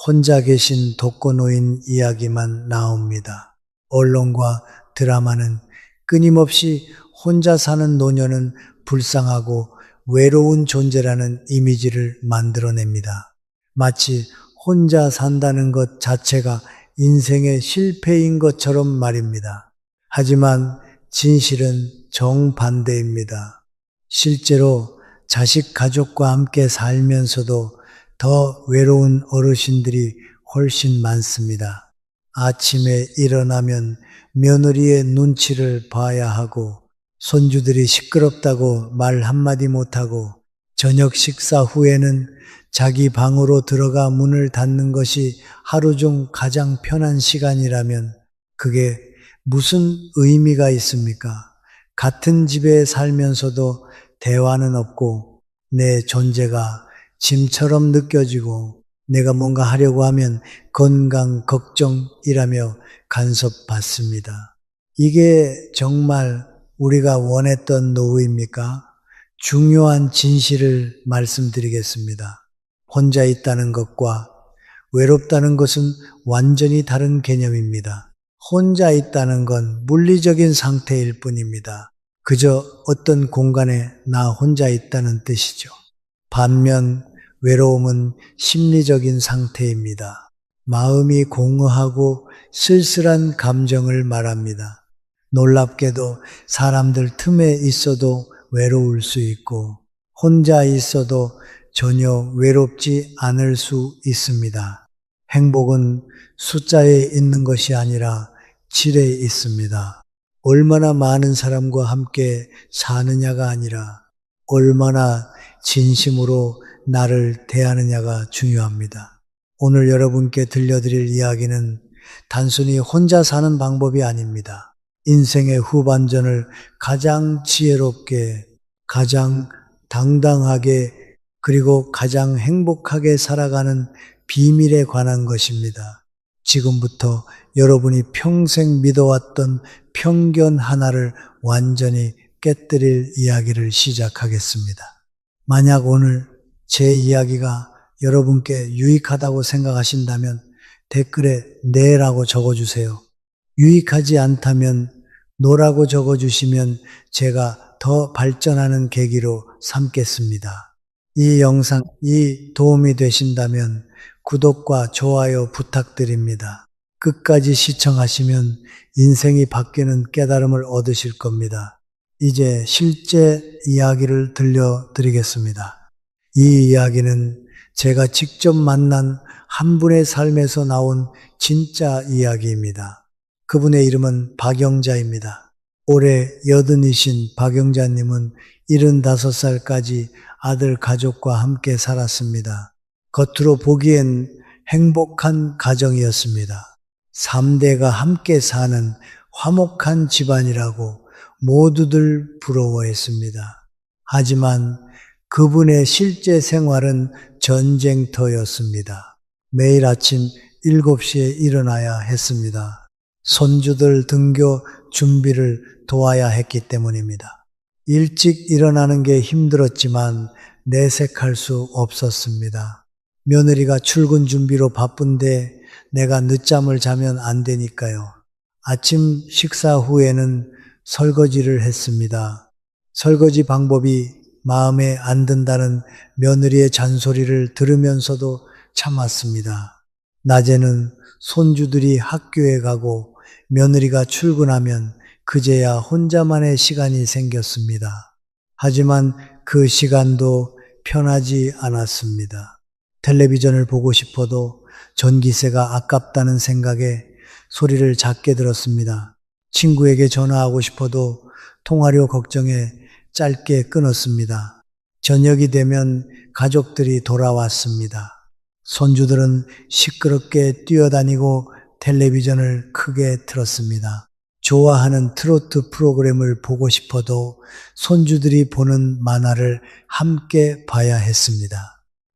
혼자 계신 독거노인 이야기만 나옵니다. 언론과 드라마는 끊임없이 혼자 사는 노년은 불쌍하고 외로운 존재라는 이미지를 만들어냅니다. 마치 혼자 산다는 것 자체가 인생의 실패인 것처럼 말입니다. 하지만 진실은 정반대입니다. 실제로 자식 가족과 함께 살면서도 더 외로운 어르신들이 훨씬 많습니다. 아침에 일어나면 며느리의 눈치를 봐야 하고, 손주들이 시끄럽다고 말 한마디 못하고, 저녁 식사 후에는 자기 방으로 들어가 문을 닫는 것이 하루 중 가장 편한 시간이라면 그게 무슨 의미가 있습니까? 같은 집에 살면서도 대화는 없고 내 존재가 짐처럼 느껴지고 내가 뭔가 하려고 하면 건강 걱정이라며 간섭받습니다. 이게 정말 우리가 원했던 노후입니까? 중요한 진실을 말씀드리겠습니다. 혼자 있다는 것과 외롭다는 것은 완전히 다른 개념입니다. 혼자 있다는 건 물리적인 상태일 뿐입니다. 그저 어떤 공간에 나 혼자 있다는 뜻이죠. 반면 외로움은 심리적인 상태입니다. 마음이 공허하고 쓸쓸한 감정을 말합니다. 놀랍게도 사람들 틈에 있어도 외로울 수 있고 혼자 있어도 전혀 외롭지 않을 수 있습니다. 행복은 숫자에 있는 것이 아니라 질에 있습니다. 얼마나 많은 사람과 함께 사느냐가 아니라 얼마나 진심으로 나를 대하느냐가 중요합니다. 오늘 여러분께 들려드릴 이야기는 단순히 혼자 사는 방법이 아닙니다. 인생의 후반전을 가장 지혜롭게, 가장 당당하게, 그리고 가장 행복하게 살아가는 비밀에 관한 것입니다. 지금부터 여러분이 평생 믿어왔던 편견 하나를 완전히 깨뜨릴 이야기를 시작하겠습니다. 만약 오늘 제 이야기가 여러분께 유익하다고 생각하신다면 댓글에 네라고 적어주세요. 유익하지 않다면 노라고 적어주시면 제가 더 발전하는 계기로 삼겠습니다. 이 영상이 도움이 되신다면 구독과 좋아요 부탁드립니다. 끝까지 시청하시면 인생이 바뀌는 깨달음을 얻으실 겁니다. 이제 실제 이야기를 들려드리겠습니다. 이 이야기는 제가 직접 만난 한 분의 삶에서 나온 진짜 이야기입니다. 그분의 이름은 박영자입니다. 올해 80이신 박영자님은 75살까지 아들 가족과 함께 살았습니다. 겉으로 보기엔 행복한 가정이었습니다. 3대가 함께 사는 화목한 집안이라고 모두들 부러워했습니다. 하지만 그분의 실제 생활은 전쟁터였습니다. 매일 아침 7시에 일어나야 했습니다. 손주들 등교 준비를 도와야 했기 때문입니다. 일찍 일어나는 게 힘들었지만 내색할 수 없었습니다. 며느리가 출근 준비로 바쁜데 내가 늦잠을 자면 안 되니까요. 아침 식사 후에는 설거지를 했습니다. 설거지 방법이 마음에 안 든다는 며느리의 잔소리를 들으면서도 참았습니다. 낮에는 손주들이 학교에 가고 며느리가 출근하면 그제야 혼자만의 시간이 생겼습니다. 하지만 그 시간도 편하지 않았습니다. 텔레비전을 보고 싶어도 전기세가 아깝다는 생각에 소리를 작게 들었습니다. 친구에게 전화하고 싶어도 통화료 걱정에 짧게 끊었습니다. 저녁이 되면 가족들이 돌아왔습니다. 손주들은 시끄럽게 뛰어다니고 텔레비전을 크게 틀었습니다. 좋아하는 트로트 프로그램을 보고 싶어도 손주들이 보는 만화를 함께 봐야 했습니다.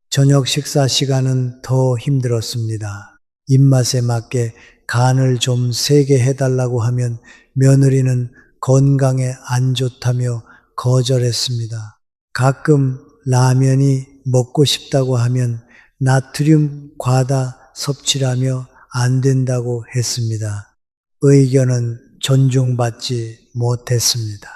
저녁 식사 시간은 더 힘들었습니다. 입맛에 맞게 간을 좀 세게 해달라고 하면 며느리는 건강에 안 좋다며 거절했습니다. 가끔 라면이 먹고 싶다고 하면 나트륨 과다 섭취라며 안 된다고 했습니다. 의견은 존중받지 못했습니다.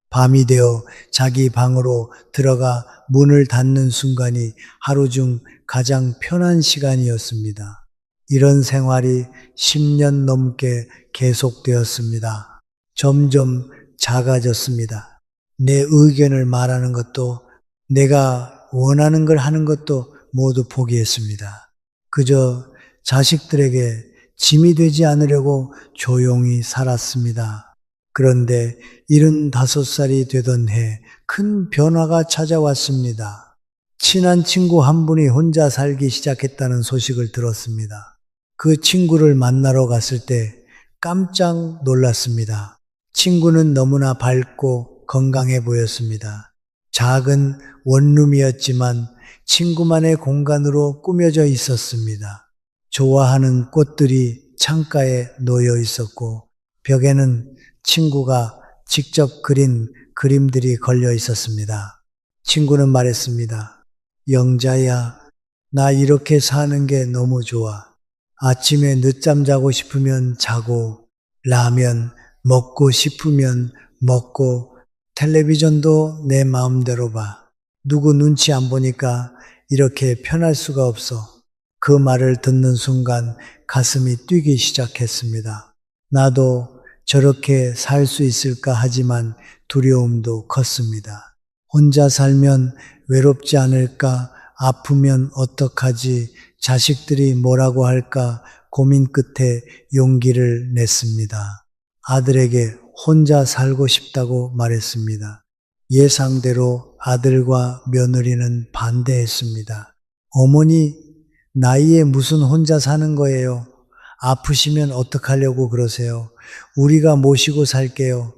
밤이 되어 자기 방으로 들어가 문을 닫는 순간이 하루 중 가장 편한 시간이었습니다. 이런 생활이 10년 넘게 계속되었습니다. 점점 작아졌습니다. 내 의견을 말하는 것도 내가 원하는 걸 하는 것도 모두 포기했습니다. 그저 자식들에게 짐이 되지 않으려고 조용히 살았습니다. 그런데 75살이 되던 해 큰 변화가 찾아왔습니다. 친한 친구 한 분이 혼자 살기 시작했다는 소식을 들었습니다. 그 친구를 만나러 갔을 때 깜짝 놀랐습니다. 친구는 너무나 밝고 건강해 보였습니다. 작은 원룸이었지만 친구만의 공간으로 꾸며져 있었습니다. 좋아하는 꽃들이 창가에 놓여 있었고 벽에는 친구가 직접 그린 그림들이 걸려 있었습니다. 친구는 말했습니다. 영자야, 나 이렇게 사는 게 너무 좋아. 아침에 늦잠 자고 싶으면 자고, 라면 먹고 싶으면 먹고, 텔레비전도 내 마음대로 봐. 누구 눈치 안 보니까 이렇게 편할 수가 없어. 그 말을 듣는 순간 가슴이 뛰기 시작했습니다. 나도 저렇게 살 수 있을까 하지만 두려움도 컸습니다. 혼자 살면 외롭지 않을까, 아프면 어떡하지, 자식들이 뭐라고 할까 고민 끝에 용기를 냈습니다. 아들에게 혼자 살고 싶다고 말했습니다. 예상대로 아들과 며느리는 반대했습니다. 어머니, 나이에 무슨 혼자 사는 거예요? 아프시면 어떡하려고 그러세요? 우리가 모시고 살게요.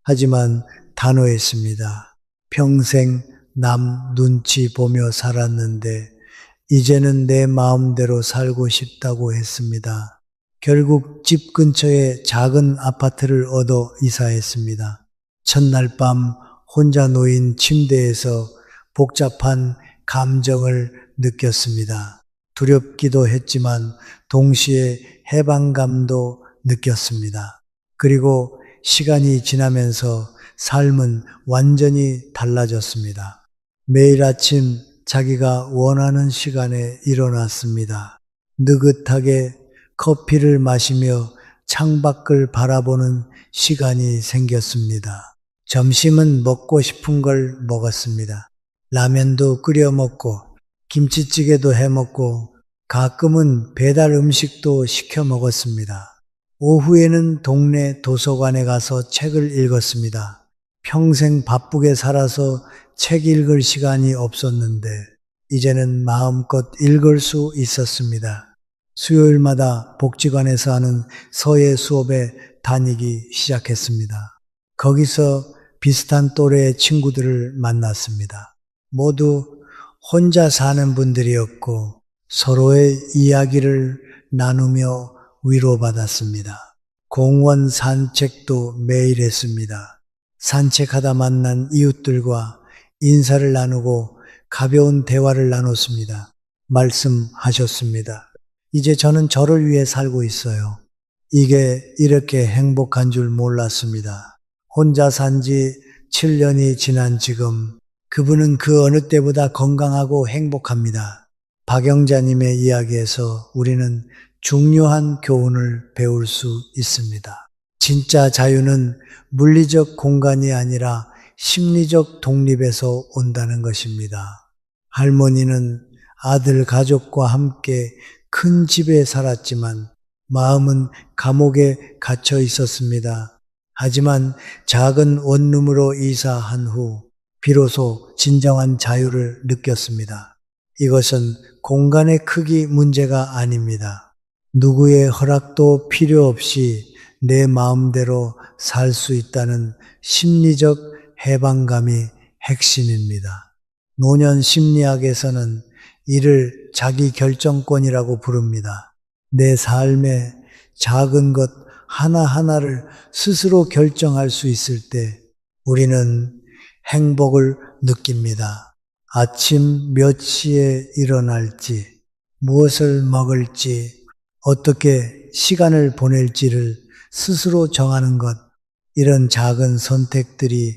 하지만 단호했습니다. 평생 남 눈치 보며 살았는데 이제는 내 마음대로 살고 싶다고 했습니다. 결국 집 근처에 작은 아파트를 얻어 이사했습니다. 첫날 밤 혼자 놓인 침대에서 복잡한 감정을 느꼈습니다. 두렵기도 했지만 동시에 해방감도 느꼈습니다. 그리고 시간이 지나면서 삶은 완전히 달라졌습니다. 매일 아침 자기가 원하는 시간에 일어났습니다. 느긋하게 커피를 마시며 창밖을 바라보는 시간이 생겼습니다. 점심은 먹고 싶은 걸 먹었습니다. 라면도 끓여 먹고 김치찌개도 해 먹고 가끔은 배달 음식도 시켜 먹었습니다. 오후에는 동네 도서관에 가서 책을 읽었습니다. 평생 바쁘게 살아서 책 읽을 시간이 없었는데 이제는 마음껏 읽을 수 있었습니다. 수요일마다 복지관에서 하는 서예 수업에 다니기 시작했습니다. 거기서 비슷한 또래의 친구들을 만났습니다. 모두 혼자 사는 분들이었고 서로의 이야기를 나누며 위로받았습니다. 공원 산책도 매일 했습니다. 산책하다 만난 이웃들과 인사를 나누고 가벼운 대화를 나눴습니다. 말씀하셨습니다. 이제 저는 저를 위해 살고 있어요. 이게 이렇게 행복한 줄 몰랐습니다. 혼자 산 지 7년이 지난 지금 그분은 그 어느 때보다 건강하고 행복합니다. 박영자님의 이야기에서 우리는 중요한 교훈을 배울 수 있습니다. 진짜 자유는 물리적 공간이 아니라 심리적 독립에서 온다는 것입니다. 할머니는 아들 가족과 함께 큰 집에 살았지만 마음은 감옥에 갇혀 있었습니다. 하지만 작은 원룸으로 이사한 후 비로소 진정한 자유를 느꼈습니다. 이것은 공간의 크기 문제가 아닙니다. 누구의 허락도 필요 없이 내 마음대로 살 수 있다는 심리적 해방감이 핵심입니다. 노년 심리학에서는 이를 자기 결정권이라고 부릅니다. 내 삶의 작은 것 하나하나를 스스로 결정할 수 있을 때 우리는 행복을 느낍니다. 아침 몇 시에 일어날지, 무엇을 먹을지, 어떻게 시간을 보낼지를 스스로 정하는 것, 이런 작은 선택들이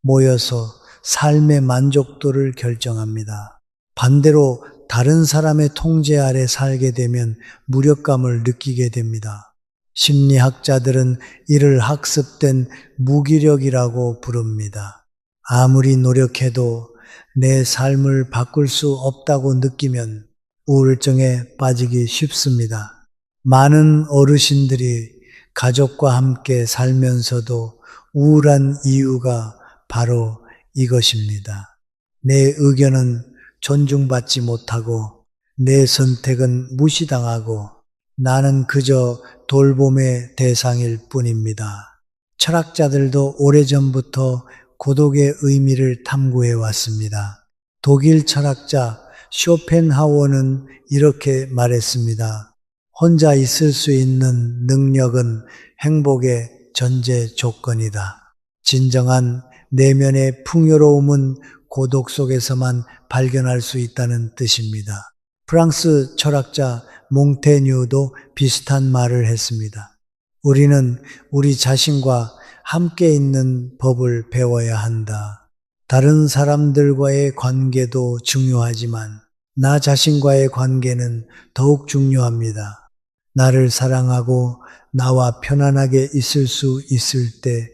모여서 삶의 만족도를 결정합니다. 반대로 다른 사람의 통제 아래 살게 되면 무력감을 느끼게 됩니다. 심리학자들은 이를 학습된 무기력이라고 부릅니다. 아무리 노력해도 내 삶을 바꿀 수 없다고 느끼면 우울증에 빠지기 쉽습니다. 많은 어르신들이 가족과 함께 살면서도 우울한 이유가 바로 이것입니다. 내 의견은 존중받지 못하고 내 선택은 무시당하고 나는 그저 돌봄의 대상일 뿐입니다. 철학자들도 오래전부터 고독의 의미를 탐구해 왔습니다. 독일 철학자 쇼펜하우어는 이렇게 말했습니다. 혼자 있을 수 있는 능력은 행복의 전제 조건이다. 진정한 내면의 풍요로움은 고독 속에서만 발견할 수 있다는 뜻입니다. 프랑스 철학자 몽테뉴도 비슷한 말을 했습니다. 우리는 우리 자신과 함께 있는 법을 배워야 한다. 다른 사람들과의 관계도 중요하지만 나 자신과의 관계는 더욱 중요합니다. 나를 사랑하고 나와 편안하게 있을 수 있을 때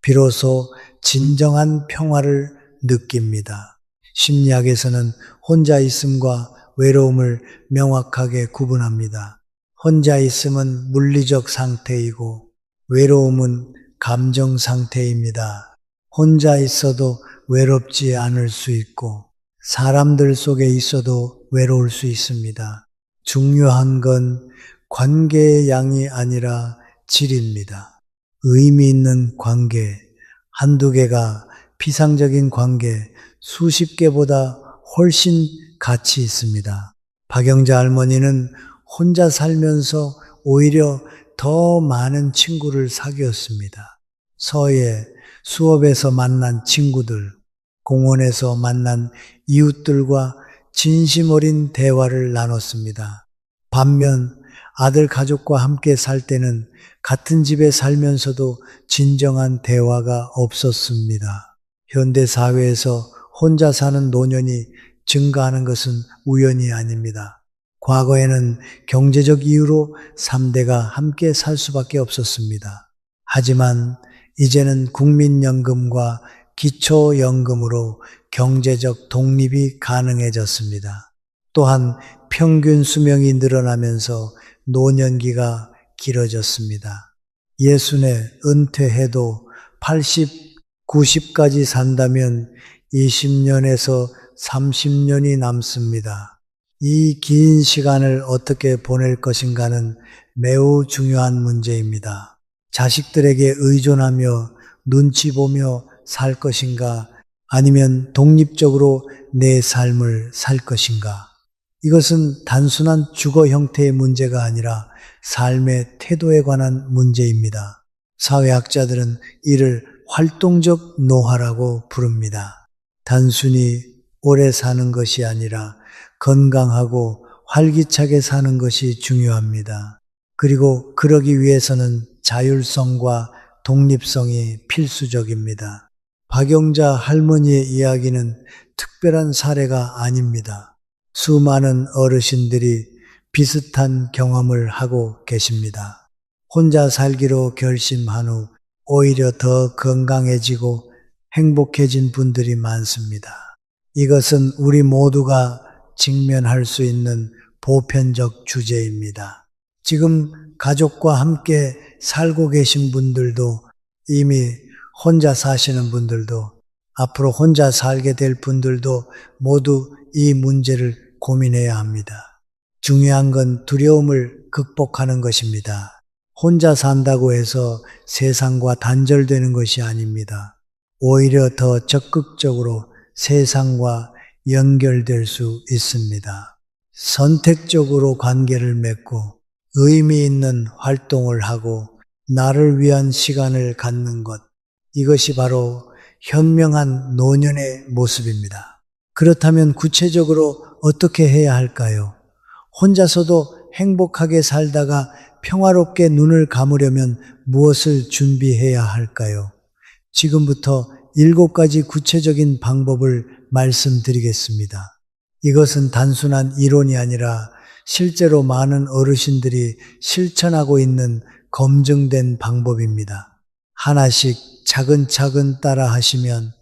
비로소 진정한 평화를 느낍니다. 심리학에서는 혼자 있음과 외로움을 명확하게 구분합니다. 혼자 있음은 물리적 상태이고 외로움은 감정 상태입니다. 혼자 있어도 외롭지 않을 수 있고 사람들 속에 있어도 외로울 수 있습니다. 중요한 건 관계의 양이 아니라 질입니다. 의미 있는 관계, 한두 개가 피상적인 관계, 수십 개보다 훨씬 가치 있습니다. 박영자 할머니는 혼자 살면서 오히려 더 많은 친구를 사귀었습니다. 서예, 수업에서 만난 친구들, 공원에서 만난 이웃들과 진심 어린 대화를 나눴습니다. 반면 아들 가족과 함께 살 때는 같은 집에 살면서도 진정한 대화가 없었습니다. 현대 사회에서 혼자 사는 노년이 증가하는 것은 우연이 아닙니다. 과거에는 경제적 이유로 3대가 함께 살 수밖에 없었습니다. 하지만 이제는 국민연금과 기초연금으로 경제적 독립이 가능해졌습니다. 또한 평균 수명이 늘어나면서 노년기가 길어졌습니다. 예순에 은퇴해도 80, 90까지 산다면 20년에서 30년이 남습니다. 이 긴 시간을 어떻게 보낼 것인가는 매우 중요한 문제입니다. 자식들에게 의존하며 눈치 보며 살 것인가 아니면 독립적으로 내 삶을 살 것인가. 이것은 단순한 주거 형태의 문제가 아니라 삶의 태도에 관한 문제입니다. 사회학자들은 이를 활동적 노화라고 부릅니다. 단순히 오래 사는 것이 아니라 건강하고 활기차게 사는 것이 중요합니다. 그리고 그러기 위해서는 자율성과 독립성이 필수적입니다. 박영자 할머니의 이야기는 특별한 사례가 아닙니다. 수많은 어르신들이 비슷한 경험을 하고 계십니다. 혼자 살기로 결심한 후 오히려 더 건강해지고 행복해진 분들이 많습니다. 이것은 우리 모두가 직면할 수 있는 보편적 주제입니다. 지금 가족과 함께 살고 계신 분들도 이미 혼자 사시는 분들도 앞으로 혼자 살게 될 분들도 모두 이 문제를 고민해야 합니다. 중요한 건 두려움을 극복하는 것입니다. 혼자 산다고 해서 세상과 단절되는 것이 아닙니다. 오히려 더 적극적으로 세상과 연결될 수 있습니다. 선택적으로 관계를 맺고 의미 있는 활동을 하고 나를 위한 시간을 갖는 것, 이것이 바로 현명한 노년의 모습입니다. 그렇다면 구체적으로 어떻게 해야 할까요? 혼자서도 행복하게 살다가 평화롭게 눈을 감으려면 무엇을 준비해야 할까요? 지금부터 7가지 구체적인 방법을 말씀드리겠습니다. 이것은 단순한 이론이 아니라 실제로 많은 어르신들이 실천하고 있는 검증된 방법입니다. 하나씩 차근차근 따라 하시면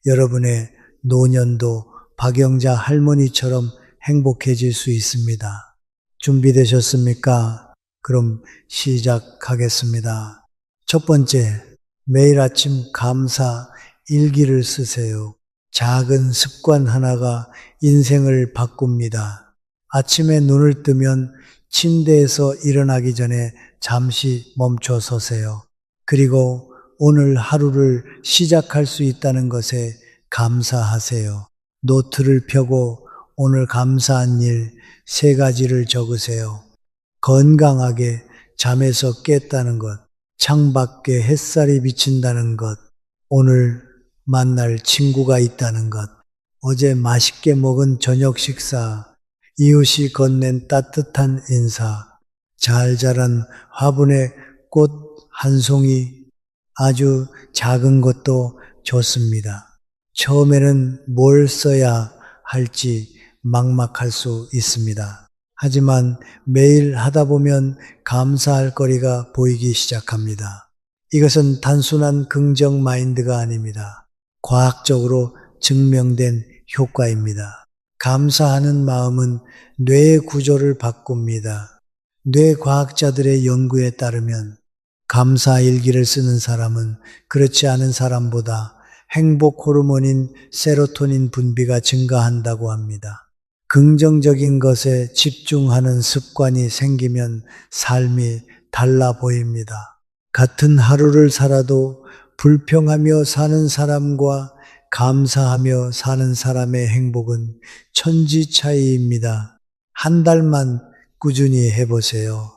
여러분의 노년도 박영자 할머니처럼 행복해질 수 있습니다. 준비되셨습니까? 그럼 시작하겠습니다. 첫 번째, 매일 아침 감사 일기를 쓰세요. 작은 습관 하나가 인생을 바꿉니다. 아침에 눈을 뜨면 침대에서 일어나기 전에 잠시 멈춰 서세요. 그리고 오늘 하루를 시작할 수 있다는 것에 감사하세요. 노트를 펴고 오늘 감사한 일 3가지를 적으세요. 건강하게 잠에서 깼다는 것, 창밖에 햇살이 비친다는 것, 오늘 만날 친구가 있다는 것, 어제 맛있게 먹은 저녁 식사, 이웃이 건넨 따뜻한 인사, 잘 자란 화분에 꽃 한 송이, 아주 작은 것도 좋습니다. 처음에는 뭘 써야 할지 막막할 수 있습니다. 하지만 매일 하다 보면 감사할 거리가 보이기 시작합니다. 이것은 단순한 긍정 마인드가 아닙니다. 과학적으로 증명된 효과입니다. 감사하는 마음은 뇌의 구조를 바꿉니다. 뇌과학자들의 연구에 따르면 감사 일기를 쓰는 사람은 그렇지 않은 사람보다 행복 호르몬인 세로토닌 분비가 증가한다고 합니다. 긍정적인 것에 집중하는 습관이 생기면 삶이 달라 보입니다. 같은 하루를 살아도 불평하며 사는 사람과 감사하며 사는 사람의 행복은 천지 차이입니다. 한 달만 꾸준히 해보세요.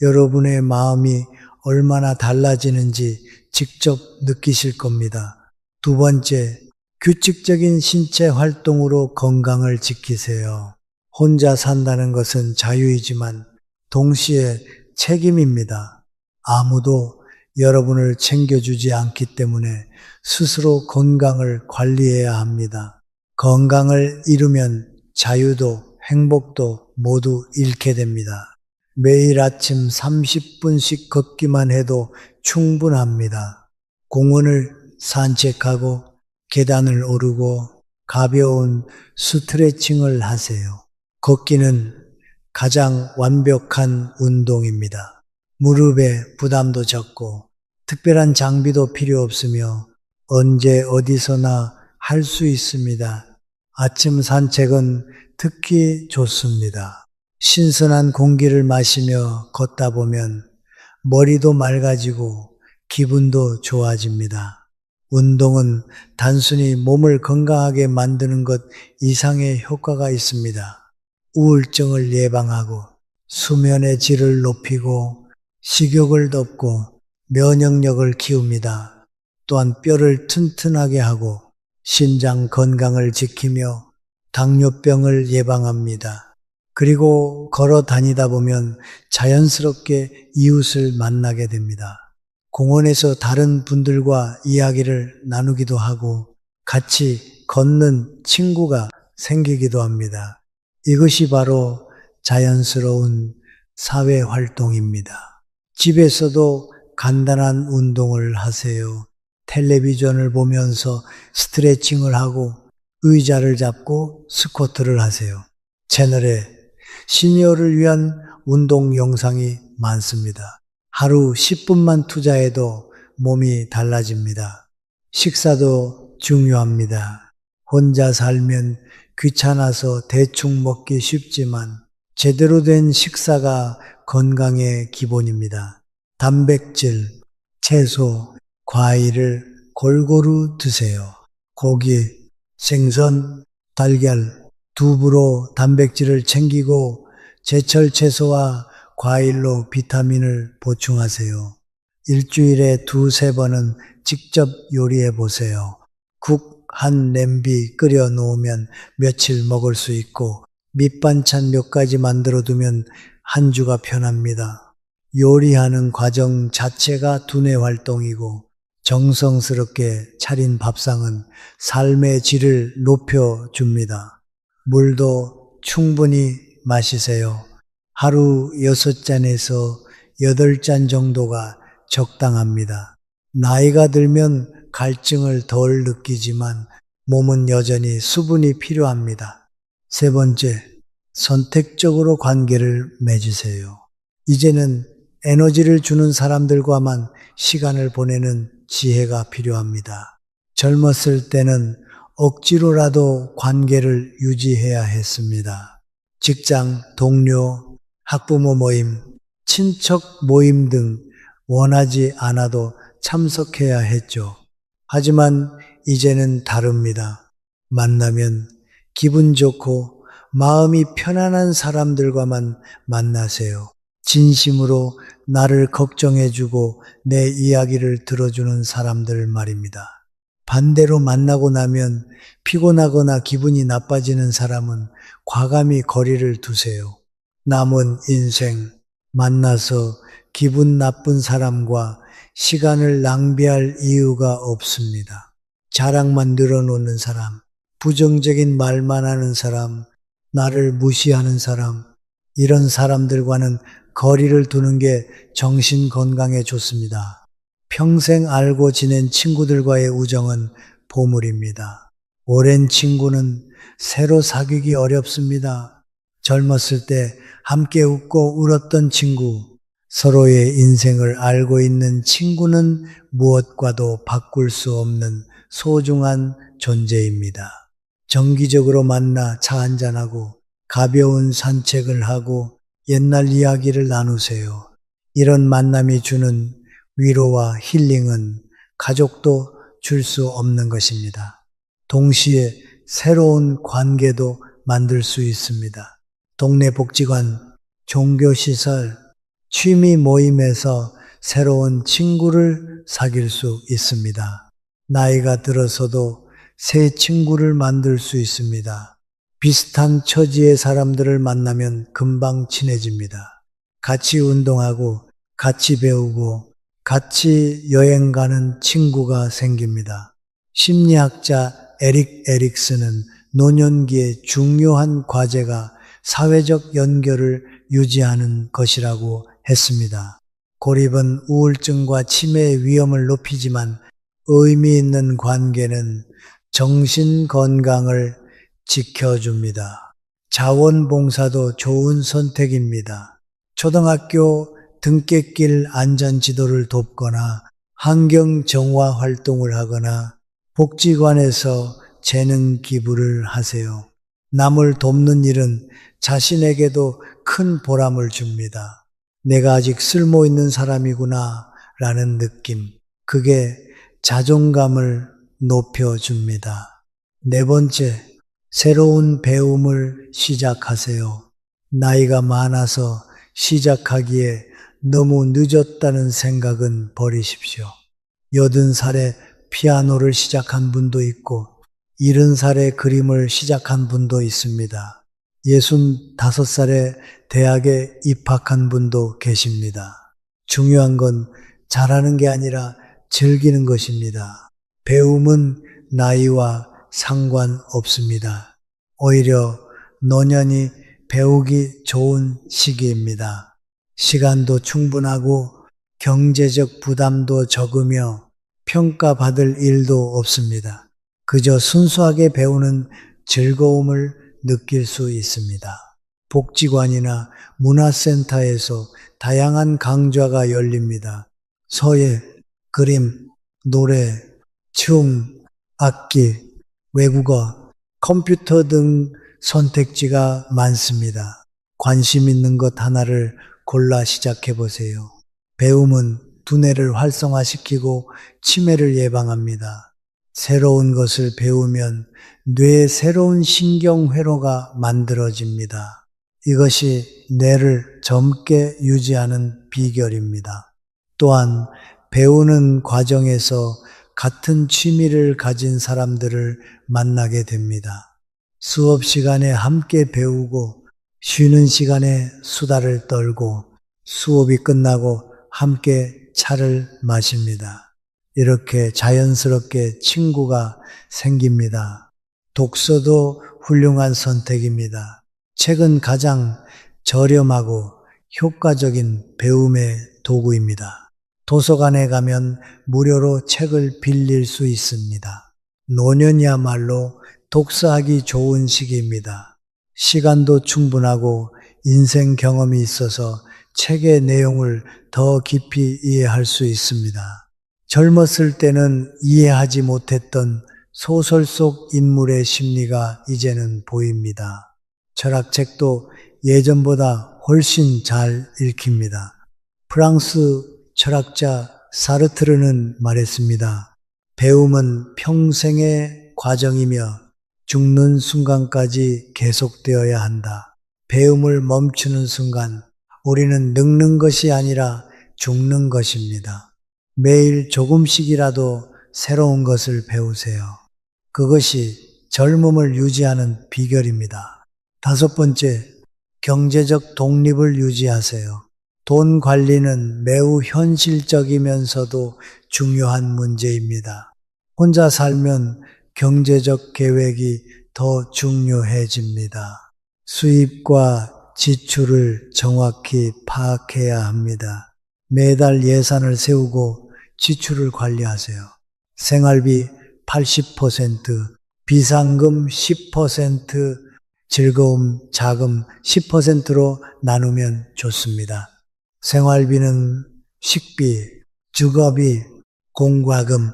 여러분의 마음이 얼마나 달라지는지 직접 느끼실 겁니다. 두 번째, 규칙적인 신체 활동으로 건강을 지키세요. 혼자 산다는 것은 자유이지만 동시에 책임입니다. 아무도 여러분을 챙겨주지 않기 때문에 스스로 건강을 관리해야 합니다. 건강을 잃으면 자유도 행복도 모두 잃게 됩니다. 매일 아침 30분씩 걷기만 해도 충분합니다. 공원을 산책하고 계단을 오르고 가벼운 스트레칭을 하세요. 걷기는 가장 완벽한 운동입니다. 무릎에 부담도 적고 특별한 장비도 필요 없으며 언제 어디서나 할 수 있습니다. 아침 산책은 특히 좋습니다. 신선한 공기를 마시며 걷다 보면 머리도 맑아지고 기분도 좋아집니다. 운동은 단순히 몸을 건강하게 만드는 것 이상의 효과가 있습니다. 우울증을 예방하고 수면의 질을 높이고 식욕을 덮고 면역력을 키웁니다. 또한 뼈를 튼튼하게 하고 신장 건강을 지키며 당뇨병을 예방합니다. 그리고 걸어 다니다 보면 자연스럽게 이웃을 만나게 됩니다. 공원에서 다른 분들과 이야기를 나누기도 하고 같이 걷는 친구가 생기기도 합니다. 이것이 바로 자연스러운 사회 활동입니다. 집에서도 간단한 운동을 하세요. 텔레비전을 보면서 스트레칭을 하고 의자를 잡고 스쿼트를 하세요. 채널에 시니어를 위한 운동 영상이 많습니다. 하루 10분만 투자해도 몸이 달라집니다. 식사도 중요합니다. 혼자 살면 귀찮아서 대충 먹기 쉽지만 제대로 된 식사가 건강의 기본입니다. 단백질, 채소, 과일을 골고루 드세요. 고기, 생선, 달걀, 두부로 단백질을 챙기고 제철 채소와 과일로 비타민을 보충하세요. 일주일에 2-3번은 직접 요리해 보세요. 국 한 냄비 끓여 놓으면 며칠 먹을 수 있고 밑반찬 몇 가지 만들어 두면 한 주가 편합니다. 요리하는 과정 자체가 두뇌 활동이고 정성스럽게 차린 밥상은 삶의 질을 높여줍니다. 물도 충분히 마시세요. 하루 6잔에서 8잔 정도가 적당합니다. 나이가 들면 갈증을 덜 느끼지만 몸은 여전히 수분이 필요합니다. 세 번째, 선택적으로 관계를 맺으세요. 이제는 에너지를 주는 사람들과만 시간을 보내는 지혜가 필요합니다. 젊었을 때는 억지로라도 관계를 유지해야 했습니다. 직장, 동료, 학부모 모임, 친척 모임 등 원하지 않아도 참석해야 했죠. 하지만 이제는 다릅니다. 만나면 기분 좋고 마음이 편안한 사람들과만 만나세요. 진심으로 나를 걱정해주고 내 이야기를 들어주는 사람들 말입니다. 반대로 만나고 나면 피곤하거나 기분이 나빠지는 사람은 과감히 거리를 두세요. 남은 인생 만나서 기분 나쁜 사람과 시간을 낭비할 이유가 없습니다. 자랑만 늘어놓는 사람, 부정적인 말만 하는 사람, 나를 무시하는 사람, 이런 사람들과는 거리를 두는 게 정신 건강에 좋습니다. 평생 알고 지낸 친구들과의 우정은 보물입니다. 오랜 친구는 새로 사귀기 어렵습니다. 젊었을 때 함께 웃고 울었던 친구, 서로의 인생을 알고 있는 친구는 무엇과도 바꿀 수 없는 소중한 존재입니다. 정기적으로 만나 차 한잔하고 가벼운 산책을 하고 옛날 이야기를 나누세요. 이런 만남이 주는 위로와 힐링은 가족도 줄 수 없는 것입니다. 동시에 새로운 관계도 만들 수 있습니다. 동네 복지관, 종교시설, 취미 모임에서 새로운 친구를 사귈 수 있습니다. 나이가 들어서도 새 친구를 만들 수 있습니다. 비슷한 처지의 사람들을 만나면 금방 친해집니다. 같이 운동하고, 같이 배우고, 같이 여행 가는 친구가 생깁니다. 심리학자 에릭 에릭슨은 노년기의 중요한 과제가 사회적 연결을 유지하는 것이라고 했습니다. 고립은 우울증과 치매의 위험을 높이지만 의미 있는 관계는 정신 건강을 지켜줍니다. 자원봉사도 좋은 선택입니다. 초등학교 등굣길 안전지도를 돕거나 환경 정화 활동을 하거나 복지관에서 재능 기부를 하세요. 남을 돕는 일은 자신에게도 큰 보람을 줍니다. 내가 아직 쓸모 있는 사람이구나 라는 느낌. 그게 자존감을 높여줍니다. 네 번째, 새로운 배움을 시작하세요. 나이가 많아서 시작하기에 너무 늦었다는 생각은 버리십시오. 80살에 피아노를 시작한 분도 있고 70살에 그림을 시작한 분도 있습니다. 65살에 대학에 입학한 분도 계십니다. 중요한 건 잘하는 게 아니라 즐기는 것입니다. 배움은 나이와 상관없습니다. 오히려 노년이 배우기 좋은 시기입니다. 시간도 충분하고 경제적 부담도 적으며 평가받을 일도 없습니다. 그저 순수하게 배우는 즐거움을 느낄 수 있습니다. 복지관이나 문화센터에서 다양한 강좌가 열립니다. 서예, 그림, 노래, 춤, 악기, 외국어, 컴퓨터 등 선택지가 많습니다. 관심 있는 것 하나를 골라 시작해 보세요. 배움은 두뇌를 활성화시키고 치매를 예방합니다. 새로운 것을 배우면 뇌에 새로운 신경회로가 만들어집니다. 이것이 뇌를 젊게 유지하는 비결입니다. 또한 배우는 과정에서 같은 취미를 가진 사람들을 만나게 됩니다. 수업 시간에 함께 배우고 쉬는 시간에 수다를 떨고 수업이 끝나고 함께 차를 마십니다. 이렇게 자연스럽게 친구가 생깁니다. 독서도 훌륭한 선택입니다. 책은 가장 저렴하고 효과적인 배움의 도구입니다. 도서관에 가면 무료로 책을 빌릴 수 있습니다. 노년이야말로 독서하기 좋은 시기입니다. 시간도 충분하고 인생 경험이 있어서 책의 내용을 더 깊이 이해할 수 있습니다. 젊었을 때는 이해하지 못했던 소설 속 인물의 심리가 이제는 보입니다. 철학책도 예전보다 훨씬 잘 읽힙니다. 프랑스 철학자 사르트르는 말했습니다. 배움은 평생의 과정이며 죽는 순간까지 계속되어야 한다. 배움을 멈추는 순간 우리는 늙는 것이 아니라 죽는 것입니다. 매일 조금씩이라도 새로운 것을 배우세요. 그것이 젊음을 유지하는 비결입니다. 5번째, 경제적 독립을 유지하세요. 돈 관리는 매우 현실적이면서도 중요한 문제입니다. 혼자 살면 경제적 계획이 더 중요해집니다. 수입과 지출을 정확히 파악해야 합니다. 매달 예산을 세우고 지출을 관리하세요. 생활비 80%, 비상금 10%, 즐거움, 자금 10%로 나누면 좋습니다. 생활비는 식비, 주거비, 공과금,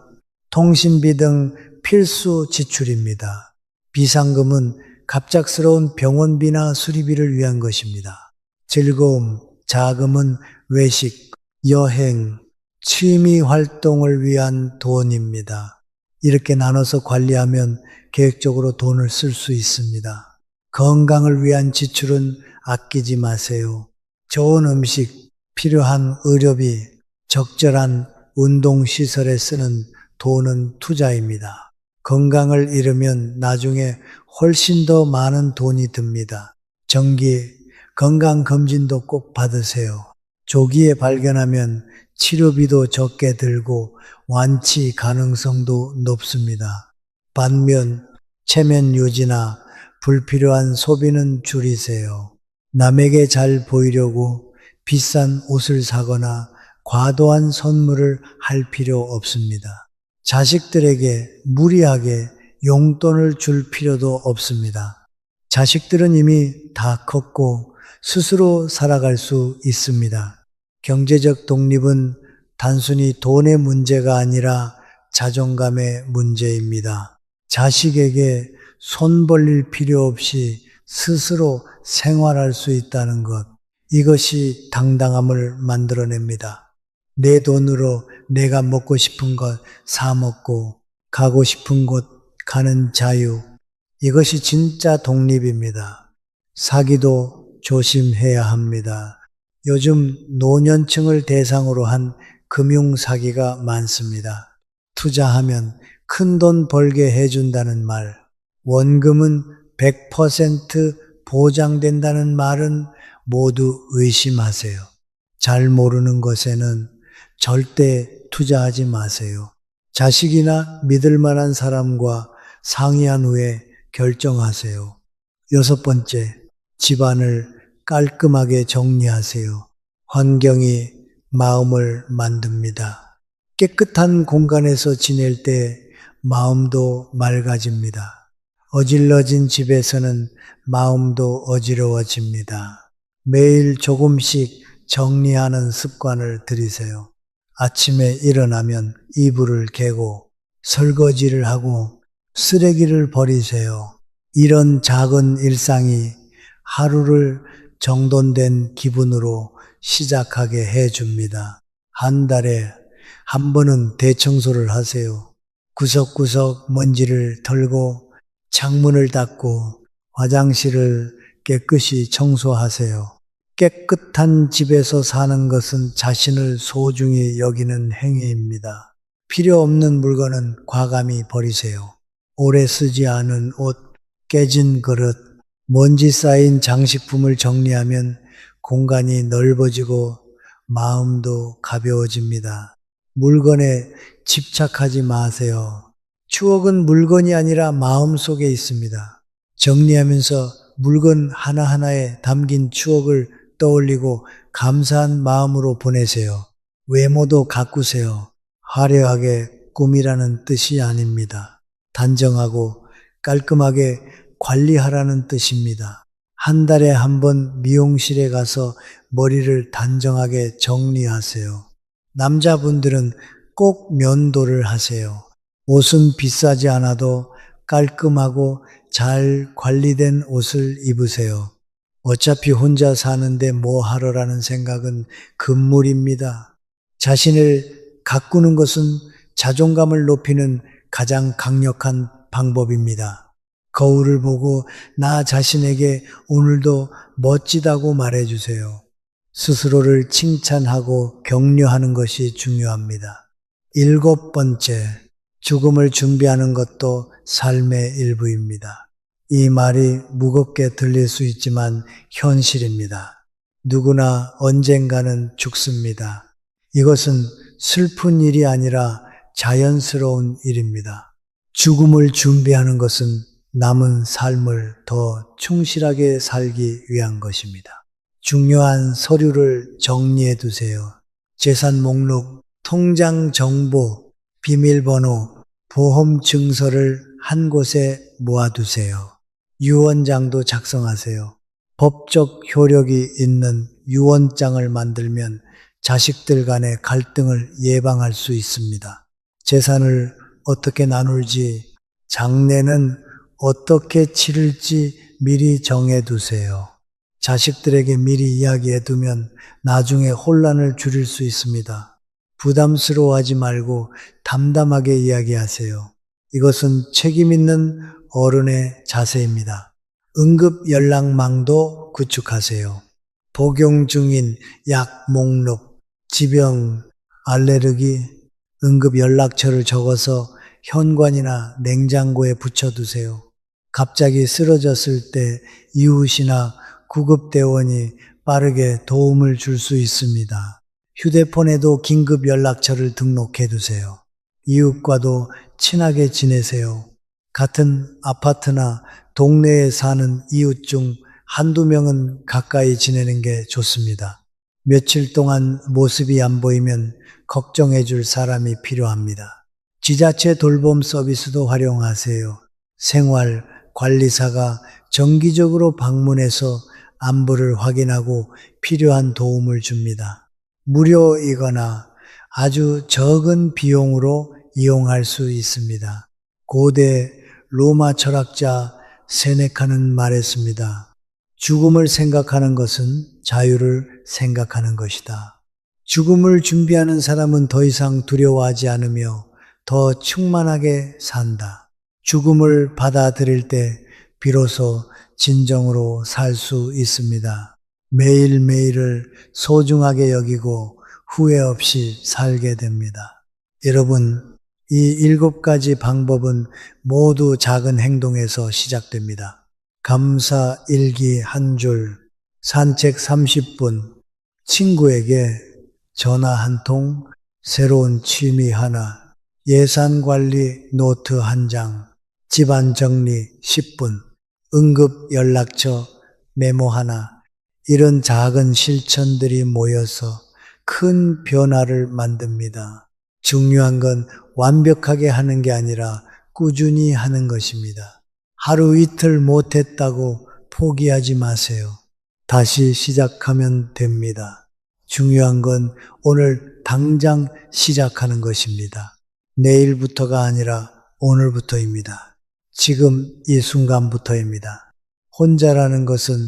통신비 등 필수 지출입니다. 비상금은 갑작스러운 병원비나 수리비를 위한 것입니다. 즐거움, 자금은 외식, 여행, 취미 활동을 위한 돈입니다. 이렇게 나눠서 관리하면 계획적으로 돈을 쓸 수 있습니다. 건강을 위한 지출은 아끼지 마세요. 좋은 음식, 필요한 의료비, 적절한 운동시설에 쓰는 돈은 투자입니다. 건강을 잃으면 나중에 훨씬 더 많은 돈이 듭니다. 정기 건강검진도 꼭 받으세요. 조기에 발견하면 치료비도 적게 들고 완치 가능성도 높습니다. 반면 체면 유지나 불필요한 소비는 줄이세요. 남에게 잘 보이려고 비싼 옷을 사거나 과도한 선물을 할 필요 없습니다. 자식들에게 무리하게 용돈을 줄 필요도 없습니다. 자식들은 이미 다 컸고 스스로 살아갈 수 있습니다. 경제적 독립은 단순히 돈의 문제가 아니라 자존감의 문제입니다. 자식에게 손 벌릴 필요 없이 스스로 생활할 수 있다는 것, 이것이 당당함을 만들어냅니다. 내 돈으로 내가 먹고 싶은 것 사 먹고 가고 싶은 곳 가는 자유, 이것이 진짜 독립입니다. 사기도 조심해야 합니다. 요즘 노년층을 대상으로 한 금융사기가 많습니다. 투자하면 큰 돈 벌게 해준다는 말, 원금은 100% 보장된다는 말은 모두 의심하세요. 잘 모르는 것에는 절대 투자하지 마세요. 자식이나 믿을 만한 사람과 상의한 후에 결정하세요. 6번째, 집안을 깔끔하게 정리하세요. 환경이 마음을 만듭니다. 깨끗한 공간에서 지낼 때 마음도 맑아집니다. 어질러진 집에서는 마음도 어지러워집니다. 매일 조금씩 정리하는 습관을 들이세요. 아침에 일어나면 이불을 개고 설거지를 하고 쓰레기를 버리세요. 이런 작은 일상이 하루를 정돈된 기분으로 시작하게 해줍니다. 한 달에 한 번은 대청소를 하세요. 구석구석 먼지를 털고 창문을 닦고 화장실을 깨끗이 청소하세요. 깨끗한 집에서 사는 것은 자신을 소중히 여기는 행위입니다. 필요 없는 물건은 과감히 버리세요. 오래 쓰지 않은 옷, 깨진 그릇, 먼지 쌓인 장식품을 정리하면 공간이 넓어지고 마음도 가벼워집니다. 물건에 집착하지 마세요. 추억은 물건이 아니라 마음 속에 있습니다. 정리하면서 물건 하나하나에 담긴 추억을 떠올리고 감사한 마음으로 보내세요. 외모도 가꾸세요. 화려하게 꾸미라는 뜻이 아닙니다. 단정하고 깔끔하게 관리하라는 뜻입니다. 한 달에 한 번 미용실에 가서 머리를 단정하게 정리하세요. 남자분들은 꼭 면도를 하세요. 옷은 비싸지 않아도 깔끔하고 잘 관리된 옷을 입으세요. 어차피 혼자 사는데 뭐 하러라는 생각은 금물입니다. 자신을 가꾸는 것은 자존감을 높이는 가장 강력한 방법입니다. 거울을 보고 나 자신에게 오늘도 멋지다고 말해주세요. 스스로를 칭찬하고 격려하는 것이 중요합니다. 7번째, 죽음을 준비하는 것도 삶의 일부입니다. 이 말이 무겁게 들릴 수 있지만 현실입니다. 누구나 언젠가는 죽습니다. 이것은 슬픈 일이 아니라 자연스러운 일입니다. 죽음을 준비하는 것은 남은 삶을 더 충실하게 살기 위한 것입니다. 중요한 서류를 정리해 두세요. 재산 목록, 통장 정보, 비밀번호, 보험 증서를 한 곳에 모아두세요. 유언장도 작성하세요. 법적 효력이 있는 유언장을 만들면 자식들 간의 갈등을 예방할 수 있습니다. 재산을 어떻게 나눌지, 장례는 어떻게 치를지 미리 정해두세요. 자식들에게 미리 이야기해두면 나중에 혼란을 줄일 수 있습니다. 부담스러워하지 말고 담담하게 이야기하세요. 이것은 책임있는 어른의 자세입니다. 응급 연락망도 구축하세요. 복용 중인 약 목록, 지병, 알레르기, 응급 연락처를 적어서 현관이나 냉장고에 붙여두세요. 갑자기 쓰러졌을 때 이웃이나 구급대원이 빠르게 도움을 줄 수 있습니다. 휴대폰에도 긴급 연락처를 등록해 두세요. 이웃과도 친하게 지내세요. 같은 아파트나 동네에 사는 이웃 중 한두 명은 가까이 지내는 게 좋습니다. 며칠 동안 모습이 안 보이면 걱정해 줄 사람이 필요합니다. 지자체 돌봄 서비스도 활용하세요. 생활 관리사가 정기적으로 방문해서 안부를 확인하고 필요한 도움을 줍니다. 무료이거나 아주 적은 비용으로 이용할 수 있습니다. 고대 로마 철학자 세네카는 말했습니다. 죽음을 생각하는 것은 자유를 생각하는 것이다. 죽음을 준비하는 사람은 더 이상 두려워하지 않으며 더 충만하게 산다. 죽음을 받아들일 때 비로소 진정으로 살 수 있습니다. 매일매일을 소중하게 여기고 후회 없이 살게 됩니다. 여러분, 이 7가지 방법은 모두 작은 행동에서 시작됩니다. 감사 일기 한 줄, 산책 30분, 친구에게 전화 한 통, 새로운 취미 하나, 예산 관리 노트 한 장, 집안 정리 10분, 응급 연락처 메모 하나, 이런 작은 실천들이 모여서 큰 변화를 만듭니다. 중요한 건 완벽하게 하는 게 아니라 꾸준히 하는 것입니다. 하루 이틀 못했다고 포기하지 마세요. 다시 시작하면 됩니다. 중요한 건 오늘 당장 시작하는 것입니다. 내일부터가 아니라 오늘부터입니다. 지금 이 순간부터입니다. 혼자라는 것은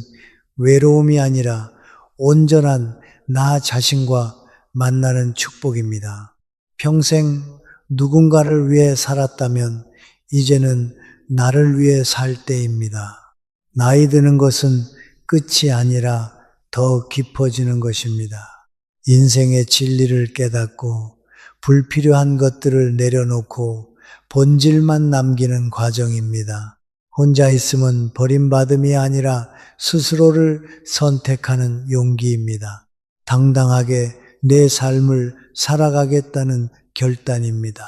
외로움이 아니라 온전한 나 자신과 만나는 축복입니다. 평생 누군가를 위해 살았다면 이제는 나를 위해 살 때입니다. 나이 드는 것은 끝이 아니라 더 깊어지는 것입니다. 인생의 진리를 깨닫고 불필요한 것들을 내려놓고 본질만 남기는 과정입니다. 혼자 있음은 버림받음이 아니라 스스로를 선택하는 용기입니다. 당당하게 내 삶을 살아가겠다는 결단입니다.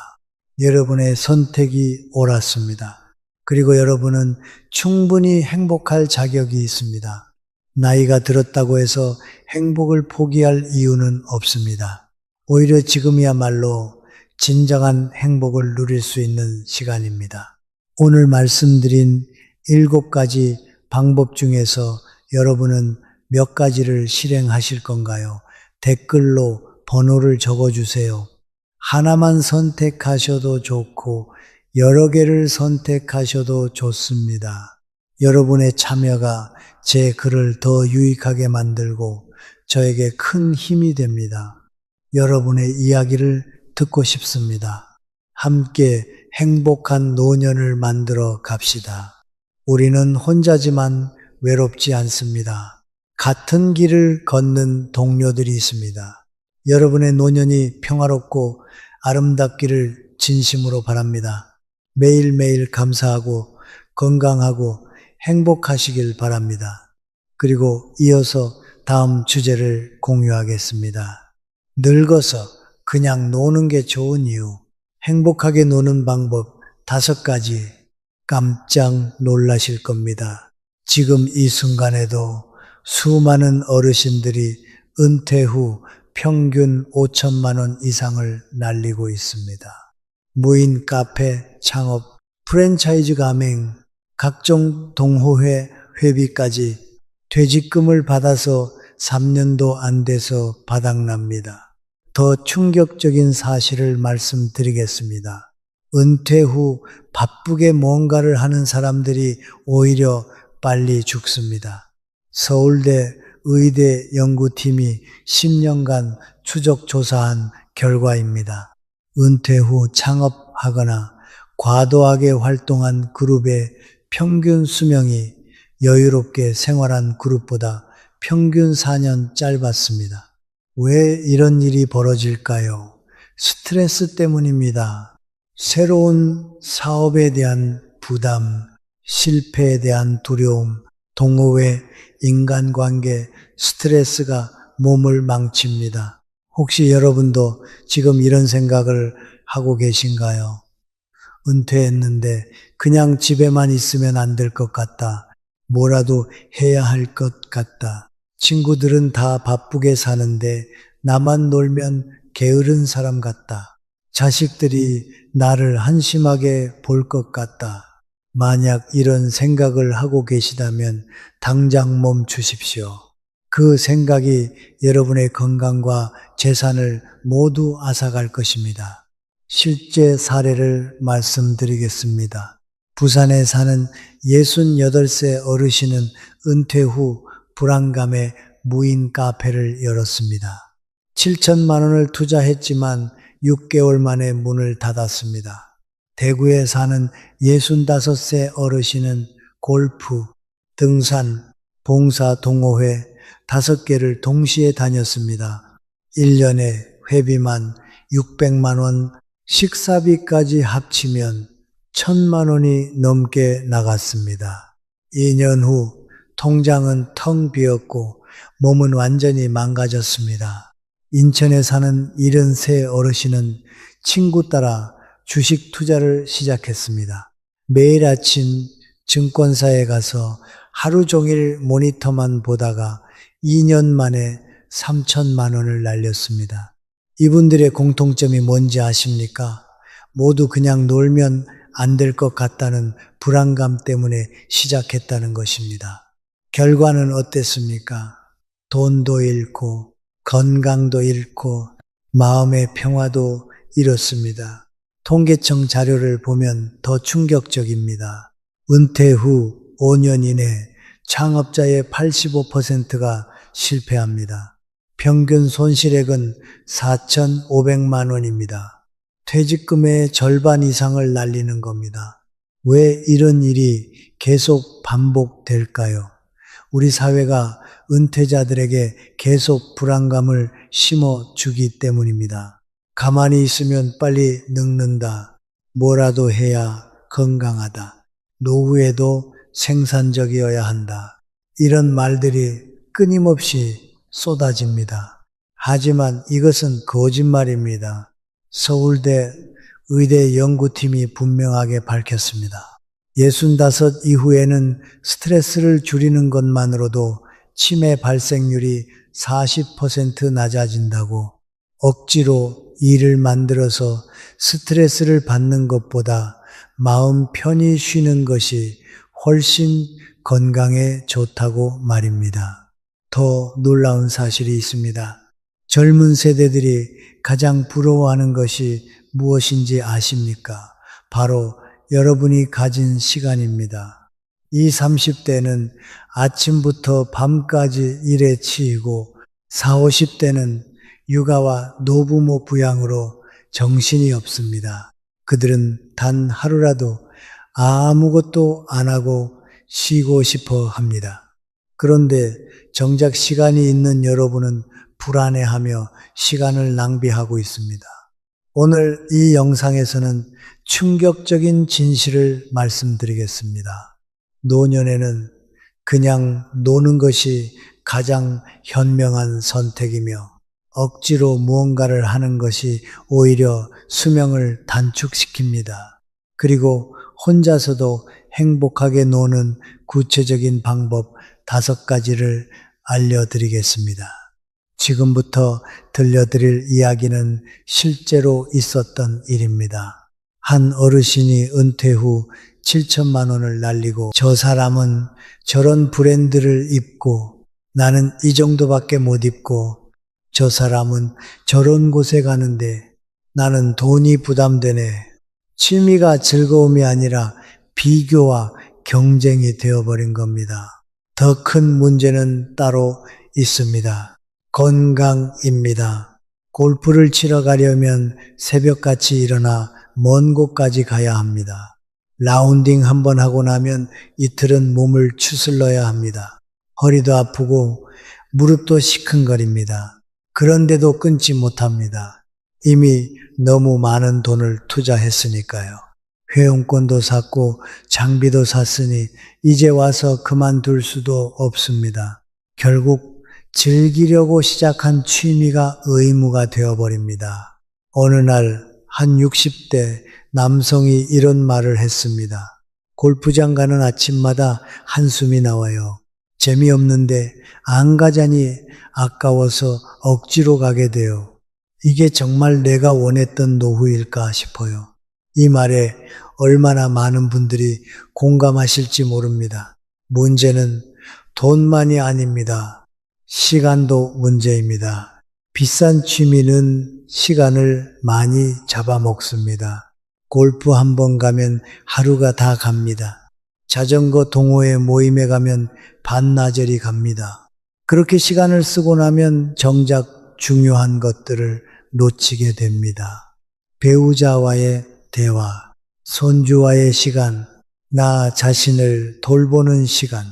여러분의 선택이 옳았습니다. 그리고 여러분은 충분히 행복할 자격이 있습니다. 나이가 들었다고 해서 행복을 포기할 이유는 없습니다. 오히려 지금이야말로 진정한 행복을 누릴 수 있는 시간입니다. 오늘 말씀드린 7가지 방법 중에서 여러분은 몇 가지를 실행하실 건가요? 댓글로 번호를 적어주세요. 하나만 선택하셔도 좋고 여러 개를 선택하셔도 좋습니다. 여러분의 참여가 제 글을 더 유익하게 만들고 저에게 큰 힘이 됩니다. 여러분의 이야기를 듣고 싶습니다. 함께 행복한 노년을 만들어 갑시다. 우리는 혼자지만 외롭지 않습니다. 같은 길을 걷는 동료들이 있습니다. 여러분의 노년이 평화롭고 아름답기를 진심으로 바랍니다. 매일매일 감사하고 건강하고 행복하시길 바랍니다. 그리고 이어서 다음 주제를 공유하겠습니다. 늙어서 그냥 노는 게 좋은 이유, 행복하게 노는 방법 5가지. 깜짝 놀라실 겁니다. 지금 이 순간에도 수많은 어르신들이 은퇴 후 평균 5천만 원 이상을 날리고 있습니다. 무인 카페 창업, 프랜차이즈 가맹, 각종 동호회 회비까지 퇴직금을 받아서 3년도 안 돼서 바닥납니다. 더 충격적인 사실을 말씀드리겠습니다. 은퇴 후 바쁘게 뭔가를 하는 사람들이 오히려 빨리 죽습니다. 서울대 의대 연구팀이 10년간 추적 조사한 결과입니다. 은퇴 후 창업하거나 과도하게 활동한 그룹의 평균 수명이 여유롭게 생활한 그룹보다 평균 4년 짧았습니다. 왜 이런 일이 벌어질까요? 스트레스 때문입니다. 새로운 사업에 대한 부담, 실패에 대한 두려움, 동호회, 인간관계, 스트레스가 몸을 망칩니다. 혹시 여러분도 지금 이런 생각을 하고 계신가요? 은퇴했는데 그냥 집에만 있으면 안 될 것 같다. 뭐라도 해야 할 것 같다. 친구들은 다 바쁘게 사는데 나만 놀면 게으른 사람 같다. 자식들이 나를 한심하게 볼 것 같다. 만약 이런 생각을 하고 계시다면 당장 멈추십시오. 그 생각이 여러분의 건강과 재산을 모두 앗아갈 것입니다. 실제 사례를 말씀드리겠습니다. 부산에 사는 68세 어르신은 은퇴 후 불안감에 무인 카페를 열었습니다. 7천만 원을 투자했지만 6개월 만에 문을 닫았습니다. 대구에 사는 65세 어르신은 골프, 등산, 봉사 동호회 5개를 동시에 다녔습니다. 1년에 회비만 600만 원, 식사비까지 합치면 1,000만 원이 넘게 나갔습니다. 2년 후 통장은 텅 비었고 몸은 완전히 망가졌습니다. 인천에 사는 73 어르신은 친구 따라 주식 투자를 시작했습니다. 매일 아침 증권사에 가서 하루 종일 모니터만 보다가 2년 만에 3천만 원을 날렸습니다. 이분들의 공통점이 뭔지 아십니까? 모두 그냥 놀면 안 될 것 같다는 불안감 때문에 시작했다는 것입니다. 결과는 어땠습니까? 돈도 잃고 건강도 잃고 마음의 평화도 잃었습니다. 통계청 자료를 보면 더 충격적입니다. 은퇴 후 5년 이내 창업자의 85%가 실패합니다. 평균 손실액은 4,500만 원입니다. 퇴직금의 절반 이상을 날리는 겁니다. 왜 이런 일이 계속 반복될까요? 우리 사회가 은퇴자들에게 계속 불안감을 심어주기 때문입니다. 가만히 있으면 빨리 늙는다. 뭐라도 해야 건강하다. 노후에도 생산적이어야 한다. 이런 말들이 끊임없이 쏟아집니다. 하지만 이것은 거짓말입니다. 서울대 의대 연구팀이 분명하게 밝혔습니다. 65 이후에는 스트레스를 줄이는 것만으로도 치매 발생률이 40% 낮아진다고, 억지로 일을 만들어서 스트레스를 받는 것보다 마음 편히 쉬는 것이 훨씬 건강에 좋다고 말입니다. 더 놀라운 사실이 있습니다. 젊은 세대들이 가장 부러워하는 것이 무엇인지 아십니까? 바로 여러분이 가진 시간입니다. 이 30대는 아침부터 밤까지 일에 치이고 40, 50대는 육아와 노부모 부양으로 정신이 없습니다. 그들은 단 하루라도 아무것도 안 하고 쉬고 싶어 합니다. 그런데 정작 시간이 있는 여러분은 불안해하며 시간을 낭비하고 있습니다. 오늘 이 영상에서는 충격적인 진실을 말씀드리겠습니다. 노년에는 그냥 노는 것이 가장 현명한 선택이며 억지로 무언가를 하는 것이 오히려 수명을 단축시킵니다. 그리고 혼자서도 행복하게 노는 구체적인 방법 5가지를 알려드리겠습니다. 지금부터 들려드릴 이야기는 실제로 있었던 일입니다. 한 어르신이 은퇴 후 7천만 원을 날리고 저 사람은 저런 브랜드를 입고 나는 이 정도밖에 못 입고 저 사람은 저런 곳에 가는데 나는 돈이 부담되네. 취미가 즐거움이 아니라 비교와 경쟁이 되어버린 겁니다. 더 큰 문제는 따로 있습니다. 건강입니다. 골프를 치러 가려면 새벽같이 일어나 먼 곳까지 가야 합니다. 라운딩 한번 하고 나면 이틀은 몸을 추슬러야 합니다. 허리도 아프고 무릎도 시큰거립니다. 그런데도 끊지 못합니다. 이미 너무 많은 돈을 투자했으니까요. 회원권도 샀고 장비도 샀으니 이제 와서 그만둘 수도 없습니다. 결국 즐기려고 시작한 취미가 의무가 되어버립니다. 어느 날 한 60대 남성이 이런 말을 했습니다. 골프장 가는 아침마다 한숨이 나와요. 재미없는데 안 가자니 아까워서 억지로 가게 돼요. 이게 정말 내가 원했던 노후일까 싶어요. 이 말에 얼마나 많은 분들이 공감하실지 모릅니다. 문제는 돈만이 아닙니다. 시간도 문제입니다. 비싼 취미는 시간을 많이 잡아먹습니다. 골프 한 번 가면 하루가 다 갑니다. 자전거 동호회 모임에 가면 반나절이 갑니다. 그렇게 시간을 쓰고 나면 정작 중요한 것들을 놓치게 됩니다. 배우자와의 대화, 손주와의 시간, 나 자신을 돌보는 시간,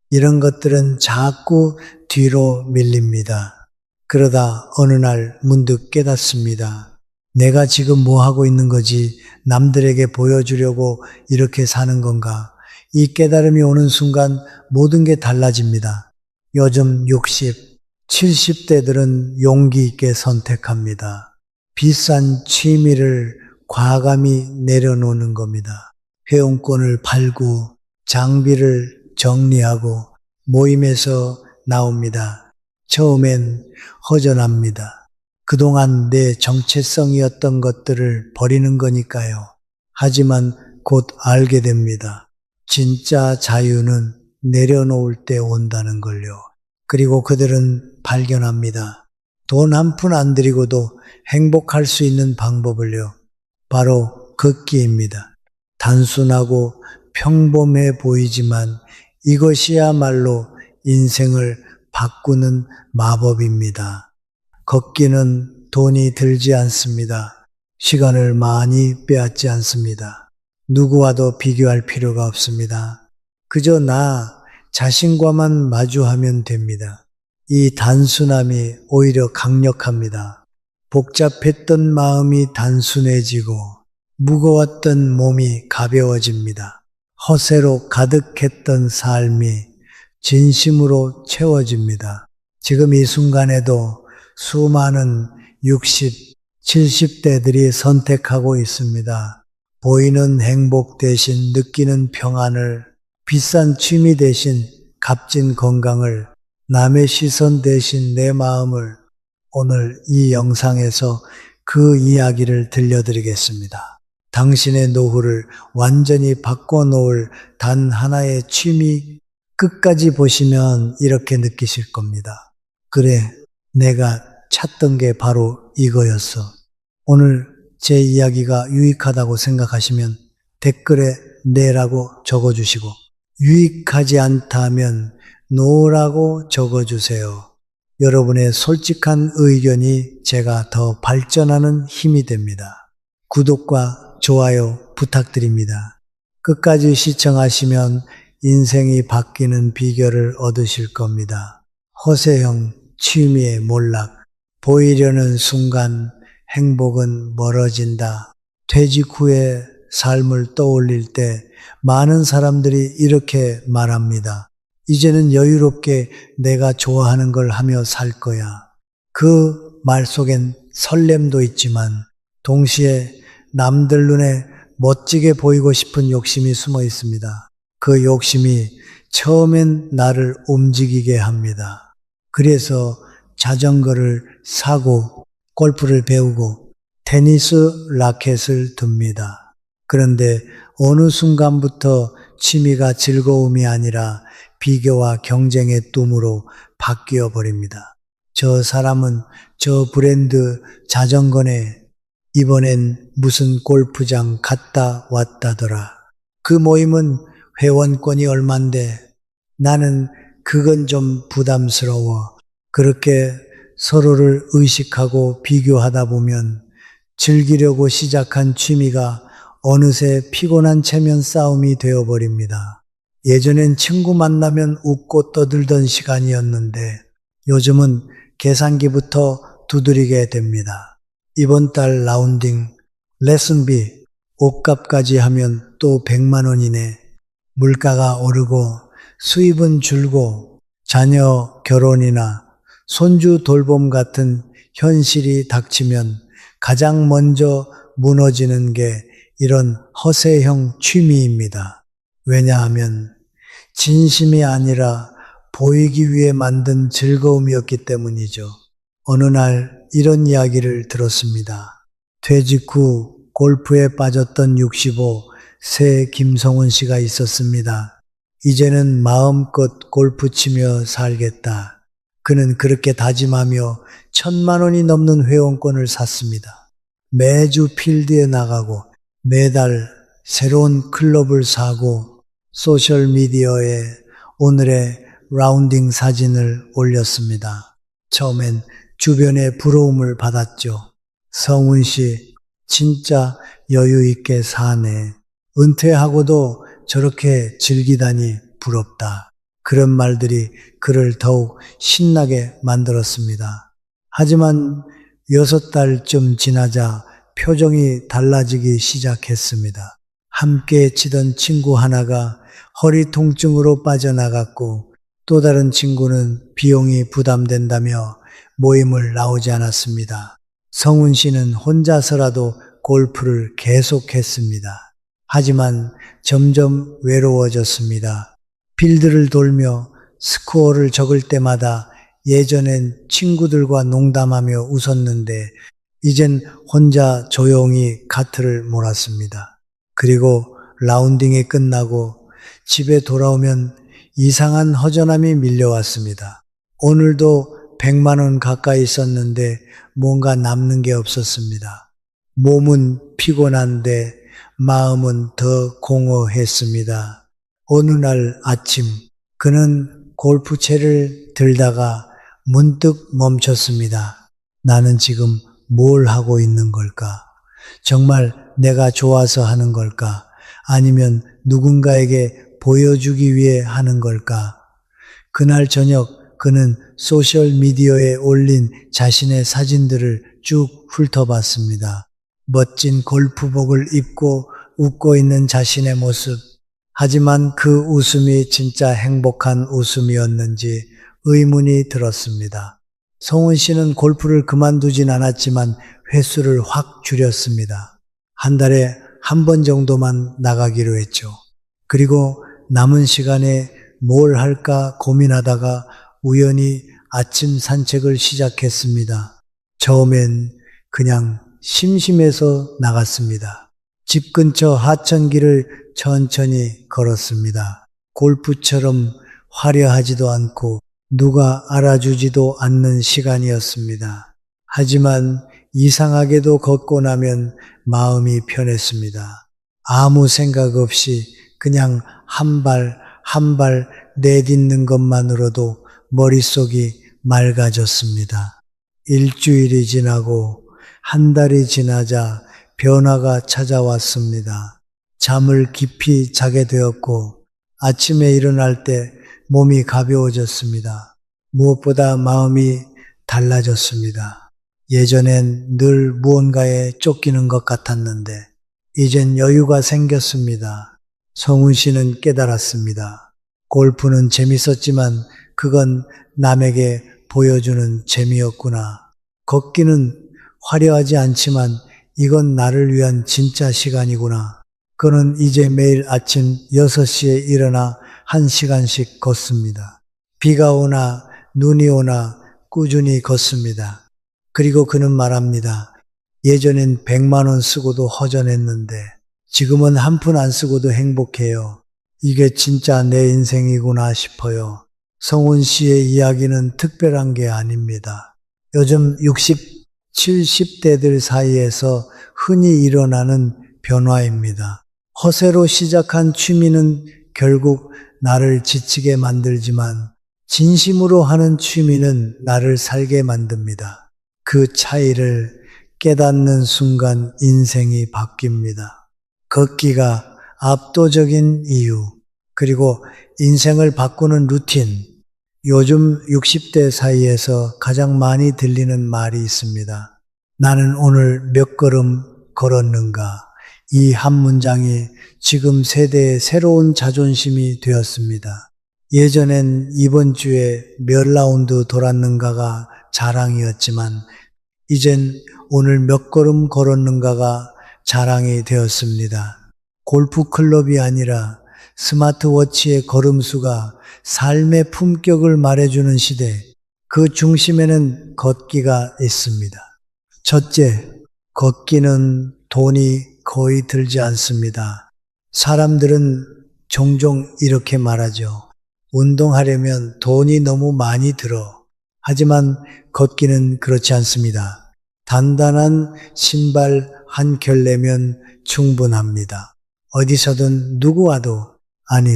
이런 것들은 자꾸 뒤로 밀립니다. 그러다 어느 날 문득 깨닫습니다. 내가 지금 뭐 하고 있는 거지? 남들에게 보여주려고 이렇게 사는 건가? 이 깨달음이 오는 순간 모든 게 달라집니다. 요즘 60, 70대들은 용기 있게 선택합니다. 비싼 취미를 과감히 내려놓는 겁니다. 회원권을 팔고 장비를 정리하고 모임에서 나옵니다. 처음엔 허전합니다. 그동안 내 정체성이었던 것들을 버리는 거니까요. 하지만 곧 알게 됩니다. 진짜 자유는 내려놓을 때 온다는 걸요. 그리고 그들은 발견합니다. 돈 한 푼 안 들이고도 행복할 수 있는 방법을요. 바로 걷기입니다. 단순하고 평범해 보이지만 이것이야말로 인생을 바꾸는 마법입니다. 걷기는 돈이 들지 않습니다. 시간을 많이 빼앗지 않습니다. 누구와도 비교할 필요가 없습니다. 그저 나 자신과만 마주하면 됩니다. 이 단순함이 오히려 강력합니다. 복잡했던 마음이 단순해지고 무거웠던 몸이 가벼워집니다. 허세로 가득했던 삶이 진심으로 채워집니다. 지금 이 순간에도 수많은 60, 70대들이 선택하고 있습니다. 보이는 행복 대신 느끼는 평안을, 비싼 취미 대신 값진 건강을, 남의 시선 대신 내 마음을. 오늘 이 영상에서 그 이야기를 들려드리겠습니다. 당신의 노후를 완전히 바꿔놓을 단 하나의 취미, 끝까지 보시면 이렇게 느끼실 겁니다. 그래, 내가 찾던 게 바로 이거였어. 오늘 제 이야기가 유익하다고 생각하시면 댓글에 네라고 적어주시고, 유익하지 않다면 노라고 적어주세요. 여러분의 솔직한 의견이 제가 더 발전하는 힘이 됩니다. 구독과 좋아요 부탁드립니다. 끝까지 시청하시면 인생이 바뀌는 비결을 얻으실 겁니다. 허세형 취미의 몰락. 보이려는 순간 행복은 멀어진다. 퇴직 후의 삶을 떠올릴 때 많은 사람들이 이렇게 말합니다. 이제는 여유롭게 내가 좋아하는 걸 하며 살 거야. 그 말 속엔 설렘도 있지만 동시에 남들 눈에 멋지게 보이고 싶은 욕심이 숨어 있습니다. 그 욕심이 처음엔 나를 움직이게 합니다. 그래서 자전거를 사고 골프를 배우고 테니스 라켓을 듭니다. 그런데 어느 순간부터 취미가 즐거움이 아니라 비교와 경쟁의 뜸으로 바뀌어 버립니다. 저 사람은 저 브랜드 자전거네, 이번엔 무슨 골프장 갔다 왔다더라. 그 모임은 회원권이 얼만데 나는 그건 좀 부담스러워. 그렇게 서로를 의식하고 비교하다 보면 즐기려고 시작한 취미가 어느새 피곤한 체면 싸움이 되어버립니다. 예전엔 친구 만나면 웃고 떠들던 시간이었는데 요즘은 계산기부터 두드리게 됩니다. 이번 달 라운딩, 레슨비, 옷값까지 하면 또 100만 원이네. 물가가 오르고 수입은 줄고 자녀 결혼이나 손주 돌봄 같은 현실이 닥치면 가장 먼저 무너지는 게 이런 허세형 취미입니다. 왜냐하면 진심이 아니라 보이기 위해 만든 즐거움이었기 때문이죠. 어느 날 이런 이야기를 들었습니다. 퇴직 후 골프에 빠졌던 65, 새 김성훈 씨가 있었습니다. 이제는 마음껏 골프 치며 살겠다. 그는 그렇게 다짐하며 1,000만 원이 넘는 회원권을 샀습니다. 매주 필드에 나가고 매달 새로운 클럽을 사고 소셜미디어에 오늘의 라운딩 사진을 올렸습니다. 처음엔 주변의 부러움을 받았죠. 성훈 씨 진짜 여유 있게 사네. 은퇴하고도 저렇게 즐기다니 부럽다. 그런 말들이 그를 더욱 신나게 만들었습니다. 하지만 6달쯤 지나자 표정이 달라지기 시작했습니다. 함께 치던 친구 하나가 허리 통증으로 빠져나갔고 또 다른 친구는 비용이 부담된다며 모임을 나오지 않았습니다. 성훈 씨는 혼자서라도 골프를 계속했습니다. 하지만 점점 외로워졌습니다. 필드를 돌며 스코어를 적을 때마다 예전엔 친구들과 농담하며 웃었는데 이젠 혼자 조용히 카트를 몰았습니다. 그리고 라운딩이 끝나고 집에 돌아오면 이상한 허전함이 밀려왔습니다. 오늘도 100만 원 가까이 썼는데 뭔가 남는 게 없었습니다. 몸은 피곤한데 마음은 더 공허했습니다. 어느 날 아침 그는 골프채를 들다가 문득 멈췄습니다. 나는 지금 뭘 하고 있는 걸까? 정말 내가 좋아서 하는 걸까? 아니면 누군가에게 보여주기 위해 하는 걸까? 그날 저녁 그는 소셜미디어에 올린 자신의 사진들을 쭉 훑어봤습니다. 멋진 골프복을 입고 웃고 있는 자신의 모습, 하지만 그 웃음이 진짜 행복한 웃음이었는지 의문이 들었습니다. 성훈 씨는 골프를 그만두진 않았지만 횟수를 확 줄였습니다. 한 달에 한 번 정도만 나가기로 했죠. 그리고 남은 시간에 뭘 할까 고민하다가 우연히 아침 산책을 시작했습니다. 처음엔 그냥 심심해서 나갔습니다. 집 근처 하천길을 천천히 걸었습니다. 골프처럼 화려하지도 않고 누가 알아주지도 않는 시간이었습니다. 하지만 이상하게도 걷고 나면 마음이 편했습니다. 아무 생각 없이 그냥 한 발 한 발 내딛는 것만으로도 머릿속이 맑아졌습니다. 일주일이 지나고 한 달이 지나자 변화가 찾아왔습니다. 잠을 깊이 자게 되었고 아침에 일어날 때 몸이 가벼워졌습니다. 무엇보다 마음이 달라졌습니다. 예전엔 늘 무언가에 쫓기는 것 같았는데 이젠 여유가 생겼습니다. 성훈 씨는 깨달았습니다. 골프는 재밌었지만 그건 남에게 보여주는 재미였구나. 걷기는 화려하지 않지만 이건 나를 위한 진짜 시간이구나. 그는 이제 매일 아침 6시에 일어나 1시간씩 걷습니다. 비가 오나 눈이 오나 꾸준히 걷습니다. 그리고 그는 말합니다. 예전엔 100만 원 쓰고도 허전했는데 지금은 한 푼 안 쓰고도 행복해요. 이게 진짜 내 인생이구나 싶어요. 성훈 씨의 이야기는 특별한 게 아닙니다. 요즘 60, 70대들 사이에서 흔히 일어나는 변화입니다. 허세로 시작한 취미는 결국 나를 지치게 만들지만 진심으로 하는 취미는 나를 살게 만듭니다. 그 차이를 깨닫는 순간 인생이 바뀝니다. 걷기가 압도적인 이유, 그리고 인생을 바꾸는 루틴. 요즘 60대 사이에서 가장 많이 들리는 말이 있습니다. 나는 오늘 몇 걸음 걸었는가? 이 한 문장이 지금 세대의 새로운 자존심이 되었습니다. 예전엔 이번 주에 몇 라운드 돌았는가가 자랑이었지만 이젠 오늘 몇 걸음 걸었는가가 자랑이 되었습니다. 골프 클럽이 아니라 스마트워치의 걸음수가 삶의 품격을 말해주는 시대, 그 중심에는 걷기가 있습니다. 첫째, 걷기는 돈이 거의 들지 않습니다. 사람들은 종종 이렇게 말하죠. 운동하려면 돈이 너무 많이 들어. 하지만 걷기는 그렇지 않습니다. 단단한 신발 한 켤레면 충분합니다. 어디서든 누구와도, 아니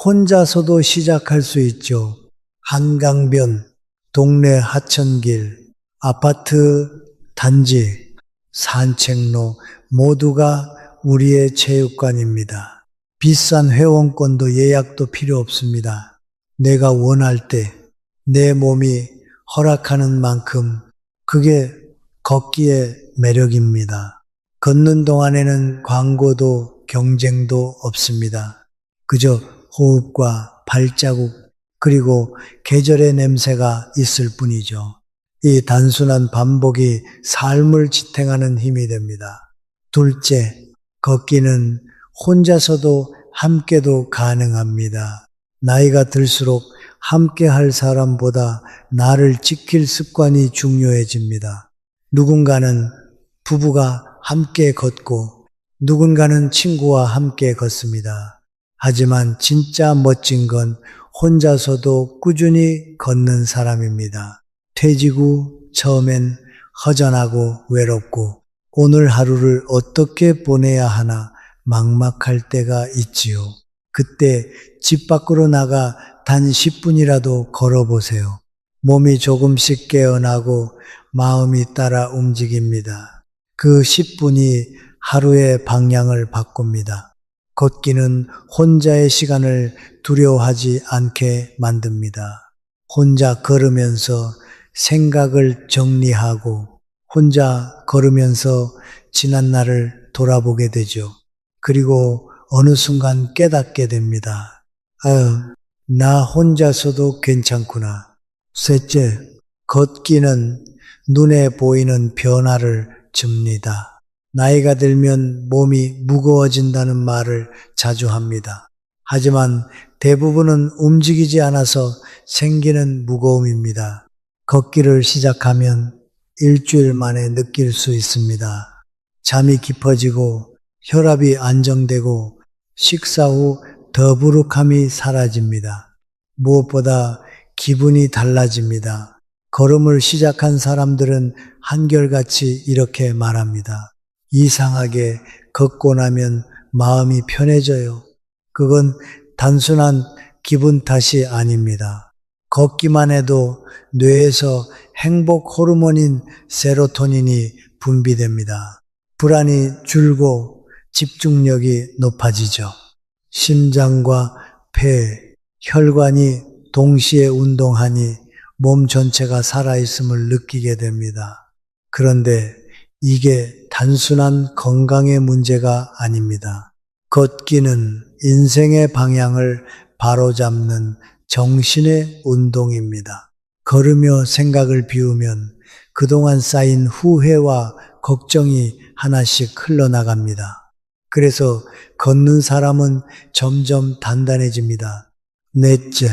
혼자서도 시작할 수 있죠. 한강변, 동네 하천길, 아파트 단지, 산책로 모두가 우리의 체육관입니다. 비싼 회원권도 예약도 필요 없습니다. 내가 원할 때 내 몸이 허락하는 만큼, 그게 걷기의 매력입니다. 걷는 동안에는 광고도 경쟁도 없습니다. 그저 호흡과 발자국 그리고 계절의 냄새가 있을 뿐이죠. 이 단순한 반복이 삶을 지탱하는 힘이 됩니다. 둘째, 걷기는 혼자서도 함께도 가능합니다. 나이가 들수록 함께 할 사람보다 나를 지킬 습관이 중요해집니다. 누군가는 부부가 함께 걷고 누군가는 친구와 함께 걷습니다. 하지만 진짜 멋진 건 혼자서도 꾸준히 걷는 사람입니다. 퇴직 후 처음엔 허전하고 외롭고 오늘 하루를 어떻게 보내야 하나 막막할 때가 있지요. 그때 집 밖으로 나가 단 10분이라도 걸어보세요. 몸이 조금씩 깨어나고 마음이 따라 움직입니다. 그 10분이 하루의 방향을 바꿉니다. 걷기는 혼자의 시간을 두려워하지 않게 만듭니다. 혼자 걸으면서 생각을 정리하고 혼자 걸으면서 지난 날을 돌아보게 되죠. 그리고 어느 순간 깨닫게 됩니다. 아유, 나 혼자서도 괜찮구나. 셋째, 걷기는 눈에 보이는 변화를 줍니다. 나이가 들면 몸이 무거워진다는 말을 자주 합니다. 하지만 대부분은 움직이지 않아서 생기는 무거움입니다. 걷기를 시작하면 일주일 만에 느낄 수 있습니다. 잠이 깊어지고 혈압이 안정되고 식사 후 더부룩함이 사라집니다. 무엇보다 기분이 달라집니다. 걸음을 시작한 사람들은 한결같이 이렇게 말합니다. 이상하게 걷고 나면 마음이 편해져요. 그건 단순한 기분 탓이 아닙니다. 걷기만 해도 뇌에서 행복 호르몬인 세로토닌이 분비됩니다. 불안이 줄고 집중력이 높아지죠. 심장과 폐, 혈관이 동시에 운동하니 몸 전체가 살아있음을 느끼게 됩니다. 그런데 이게 단순한 건강의 문제가 아닙니다. 걷기는 인생의 방향을 바로잡는 정신의 운동입니다. 걸으며 생각을 비우면 그동안 쌓인 후회와 걱정이 하나씩 흘러나갑니다. 그래서 걷는 사람은 점점 단단해집니다. 넷째,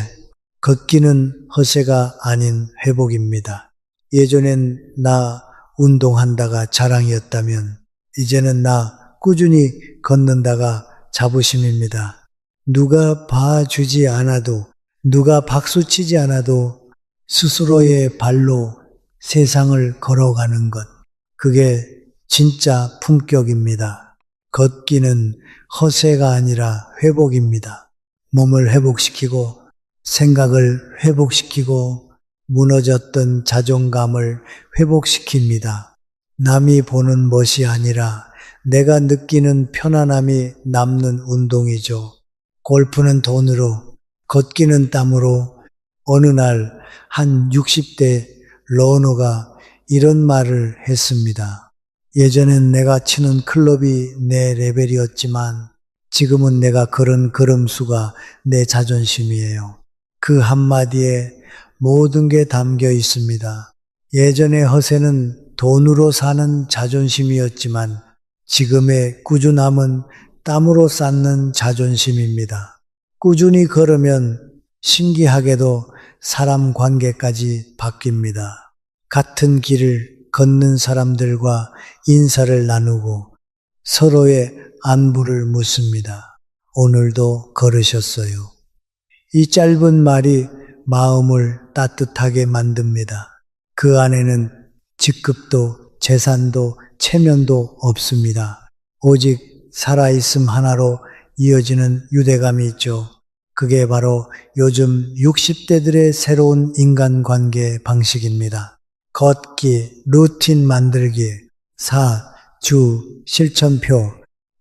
걷기는 허세가 아닌 회복입니다. 예전엔 나 운동한다가 자랑이었다면 이제는 나 꾸준히 걷는다가 자부심입니다. 누가 봐주지 않아도, 누가 박수치지 않아도 스스로의 발로 세상을 걸어가는 것, 그게 진짜 품격입니다. 걷기는 허세가 아니라 회복입니다. 몸을 회복시키고 생각을 회복시키고 무너졌던 자존감을 회복시킵니다. 남이 보는 멋이 아니라 내가 느끼는 편안함이 남는 운동이죠. 골프는 돈으로, 걷기는 땀으로. 어느 날 한 60대 러너가 이런 말을 했습니다. 예전엔 내가 치는 클럽이 내 레벨이었지만 지금은 내가 걸은 걸음수가 내 자존심이에요. 그 한마디에 모든 게 담겨 있습니다. 예전의 허세는 돈으로 사는 자존심이었지만 지금의 꾸준함은 땀으로 쌓는 자존심입니다. 꾸준히 걸으면 신기하게도 사람 관계까지 바뀝니다. 같은 길을 걷는 사람들과 인사를 나누고 서로의 안부를 묻습니다. 오늘도 걸으셨어요. 이 짧은 말이 마음을 따뜻하게 만듭니다. 그 안에는 직급도 재산도 체면도 없습니다. 오직 살아있음 하나로 이어지는 유대감이 있죠. 그게 바로 요즘 60대들의 새로운 인간관계 방식입니다. 걷기, 루틴 만들기, 4주 실천표,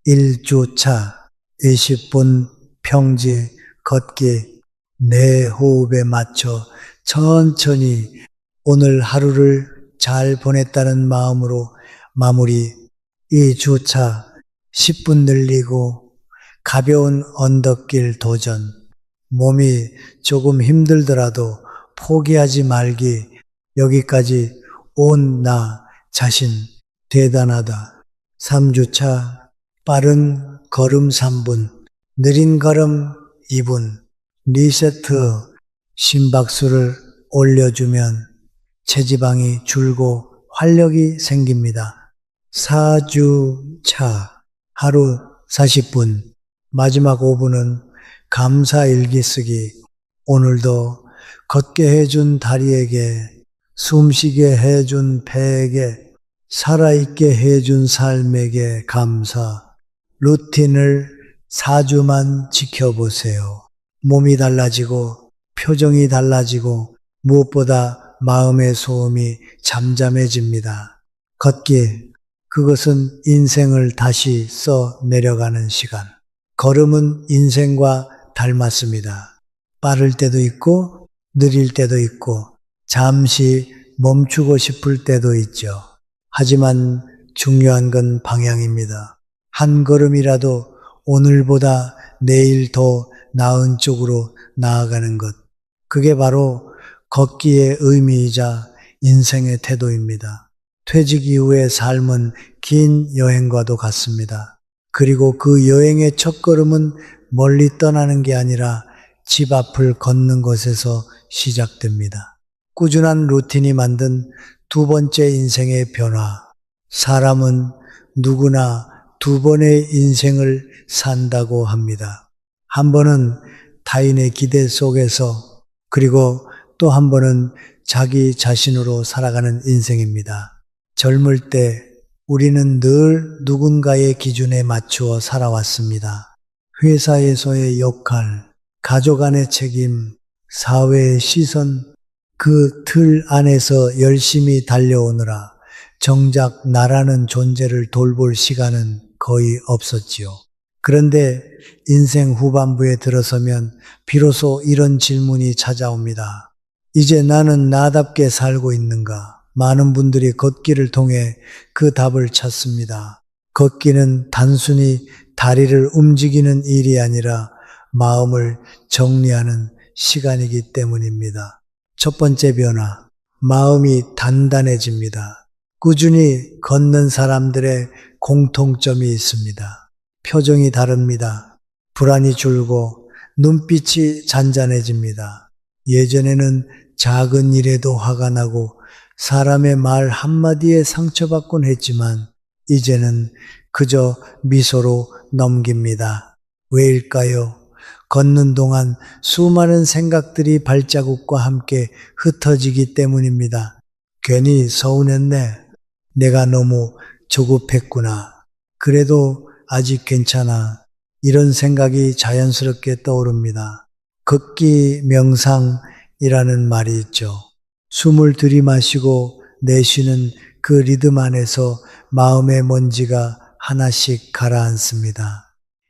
1주차, 20분 평지 걷기, 내 호흡에 맞춰 천천히 오늘 하루를 잘 보냈다는 마음으로 마무리. 2주차 10분 늘리고 가벼운 언덕길 도전. 몸이 조금 힘들더라도 포기하지 말기. 여기까지 온 나 자신 대단하다. 3주차 빠른 걸음 3분, 느린 걸음 2분, 리세트 심박수를 올려주면 체지방이 줄고 활력이 생깁니다. 4주차 하루 40분, 마지막 5분은 감사 일기 쓰기. 오늘도 걷게 해준 다리에게, 숨쉬게 해준 배에게, 살아있게 해준 삶에게 감사. 루틴을 4주만 지켜보세요. 몸이 달라지고 표정이 달라지고 무엇보다 마음의 소음이 잠잠해집니다. 걷기, 그것은 인생을 다시 써 내려가는 시간. 걸음은 인생과 닮았습니다. 빠를 때도 있고 느릴 때도 있고 잠시 멈추고 싶을 때도 있죠. 하지만 중요한 건 방향입니다. 한 걸음이라도 오늘보다 내일 더 나은 쪽으로 나아가는 것. 그게 바로 걷기의 의미이자 인생의 태도입니다. 퇴직 이후의 삶은 긴 여행과도 같습니다. 그리고 그 여행의 첫걸음은 멀리 떠나는 게 아니라 집 앞을 걷는 것에서 시작됩니다. 꾸준한 루틴이 만든 두 번째 인생의 변화. 사람은 누구나 두 번의 인생을 산다고 합니다. 한 번은 타인의 기대 속에서, 그리고 또 한 번은 자기 자신으로 살아가는 인생입니다. 젊을 때 우리는 늘 누군가의 기준에 맞추어 살아왔습니다. 회사에서의 역할, 가족 안의 책임, 사회의 시선, 그 틀 안에서 열심히 달려오느라 정작 나라는 존재를 돌볼 시간은 거의 없었지요. 그런데 인생 후반부에 들어서면 비로소 이런 질문이 찾아옵니다. 이제 나는 나답게 살고 있는가? 많은 분들이 걷기를 통해 그 답을 찾습니다. 걷기는 단순히 다리를 움직이는 일이 아니라 마음을 정리하는 시간이기 때문입니다. 첫 번째 변화, 마음이 단단해집니다. 꾸준히 걷는 사람들의 공통점이 있습니다. 표정이 다릅니다. 불안이 줄고 눈빛이 잔잔해집니다. 예전에는 작은 일에도 화가 나고 사람의 말 한마디에 상처받곤 했지만 이제는 그저 미소로 넘깁니다. 왜일까요? 걷는 동안 수많은 생각들이 발자국과 함께 흩어지기 때문입니다. 괜히 서운했네. 내가 너무 조급했구나. 그래도 아직 괜찮아. 이런 생각이 자연스럽게 떠오릅니다. 걷기 명상이라는 말이 있죠. 숨을 들이마시고 내쉬는 그 리듬 안에서 마음의 먼지가 하나씩 가라앉습니다.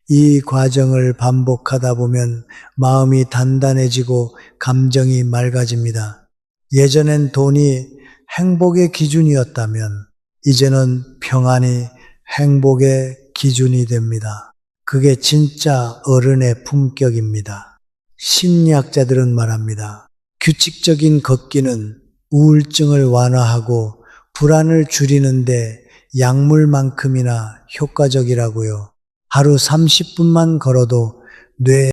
이 과정을 반복하다 보면 마음이 단단해지고 감정이 맑아집니다. 예전엔 돈이 행복의 기준이었다면 이제는 평안이 행복의 기준이 됩니다. 그게 진짜 어른의 품격입니다. 심리학자들은 말합니다. 규칙적인 걷기는 우울증을 완화하고 불안을 줄이는데 약물만큼이나 효과적이라고요. 하루 30분만 걸어도 뇌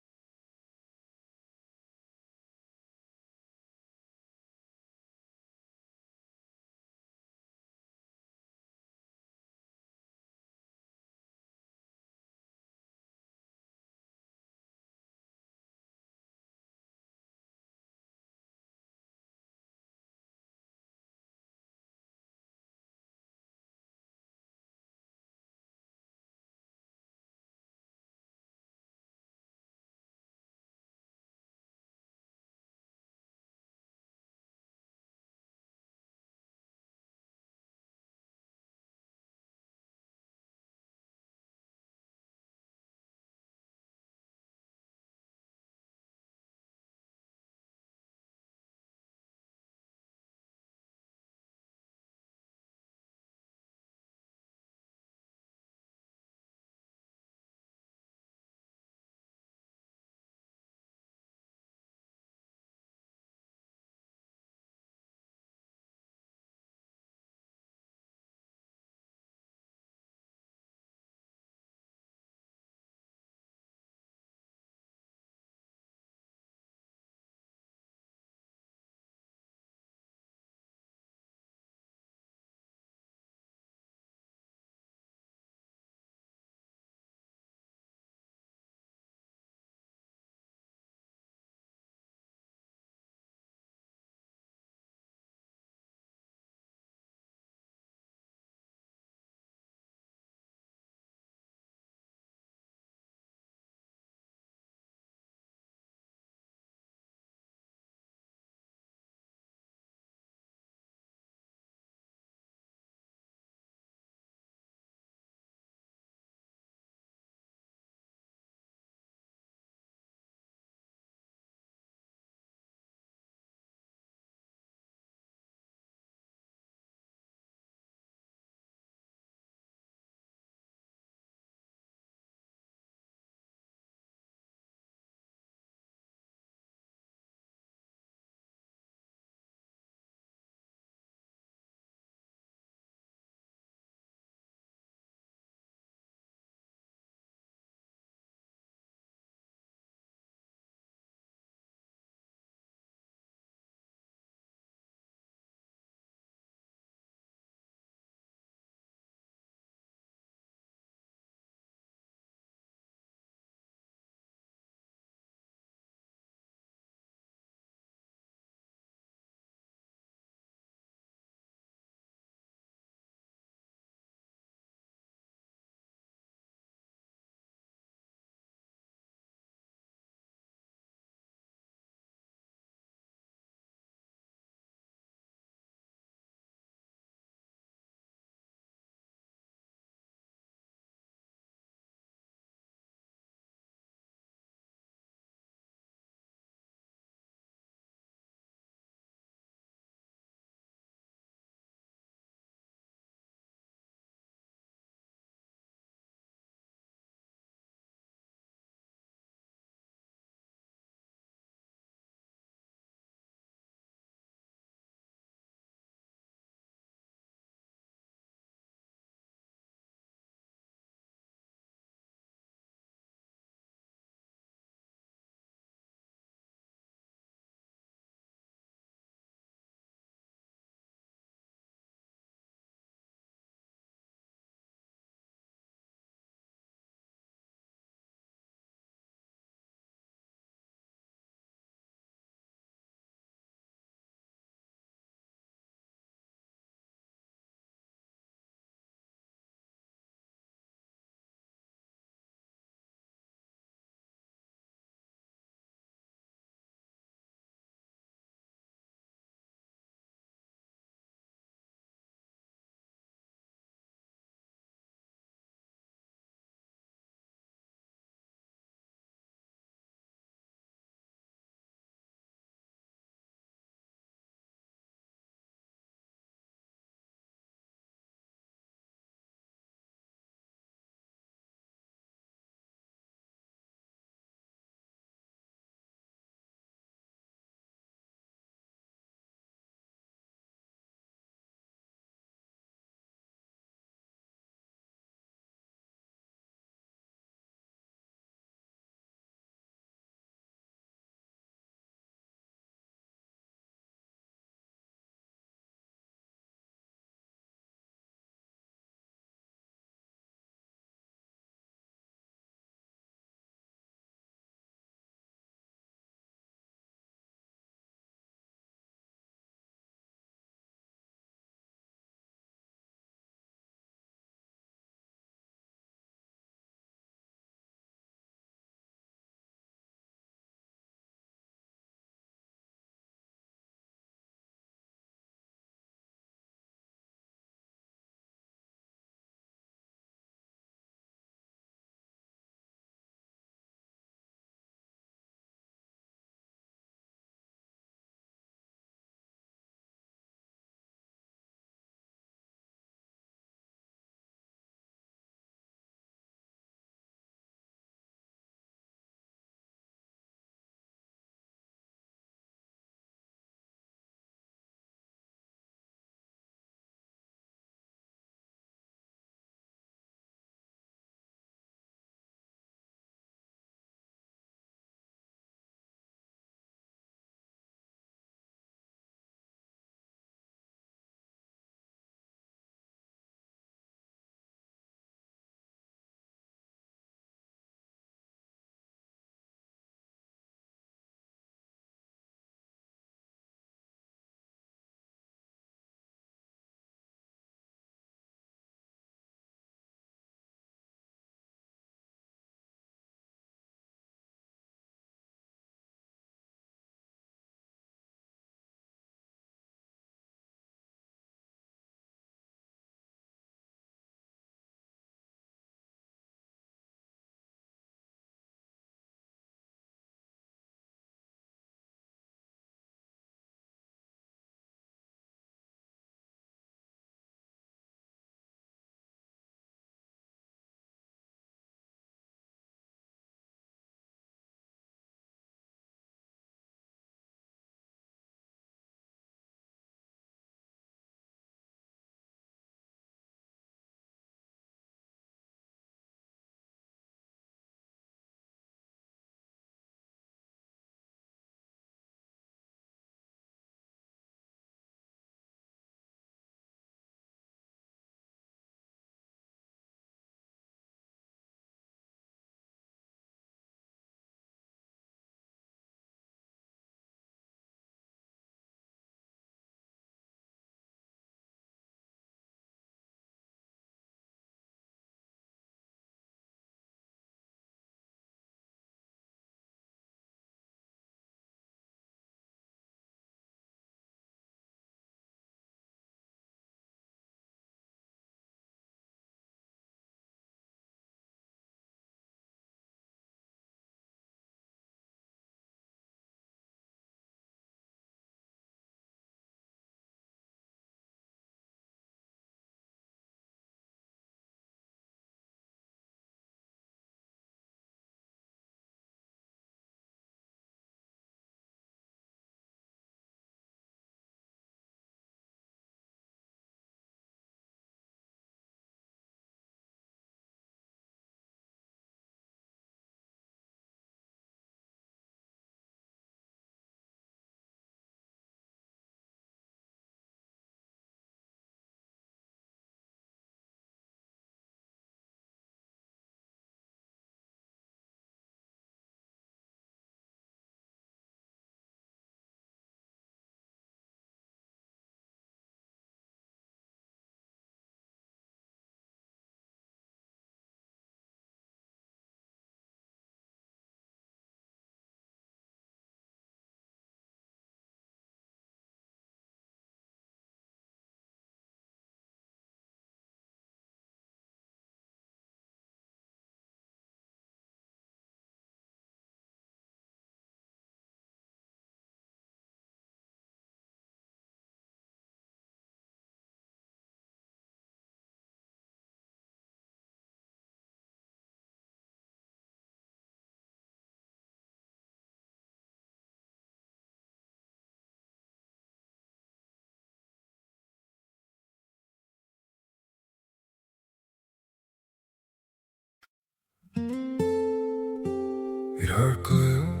이럴 거예요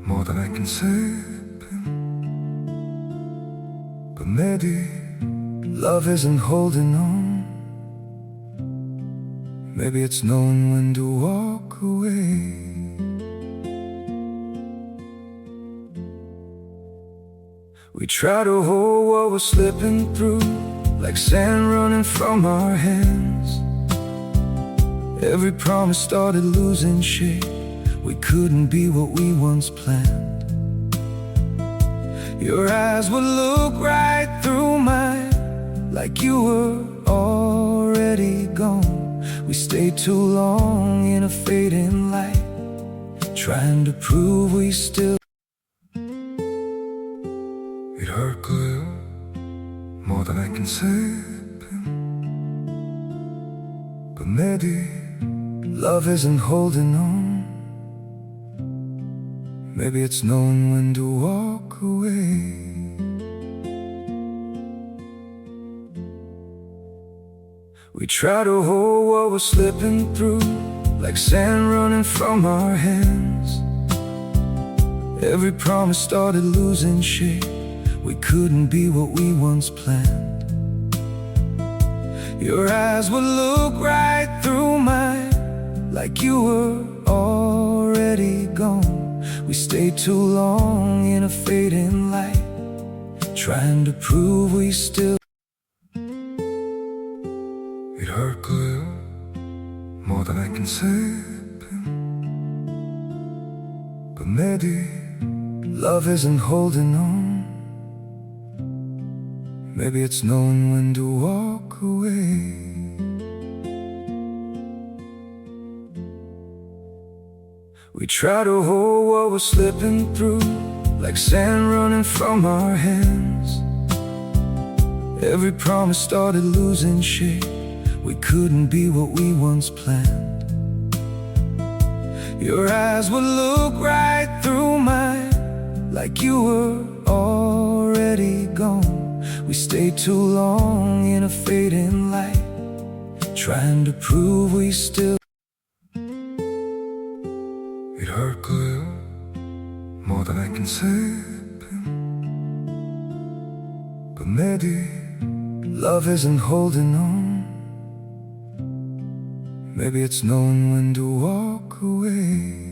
more than I can say. But maybe love isn't holding on. Maybe it's knowing when to walk away. We try to hold what we're slipping through, like sand running from our hands. Every promise started losing shape. We couldn't be what we once planned. Your eyes would look right through mine, like you were already gone. We stayed too long in a fading light, trying to prove we still. 이럴 거예요 more than I can say. But maybe love isn't holding on. Maybe it's knowing when to walk away. We try to hold what we're slipping through, like sand running from our hands. Every promise started losing shape. We couldn't be what we once planned. Your eyes would look right through mine, like you were already gone. We stayed too long in a fading light, trying to prove we still. 이럴 거예요 more than I can say. But maybe love isn't holding on. Maybe it's knowing when to walk away. We try to hold what we're slipping through, like sand running from our hands. Every promise started losing shape. We couldn't be what we once planned. Your eyes would look right through mine, like you were already gone. We stayed too long in a fading light, trying to prove we still. 이럴 거예요 more than I can say. But maybe love isn't holding on. Maybe it's knowing when to walk away.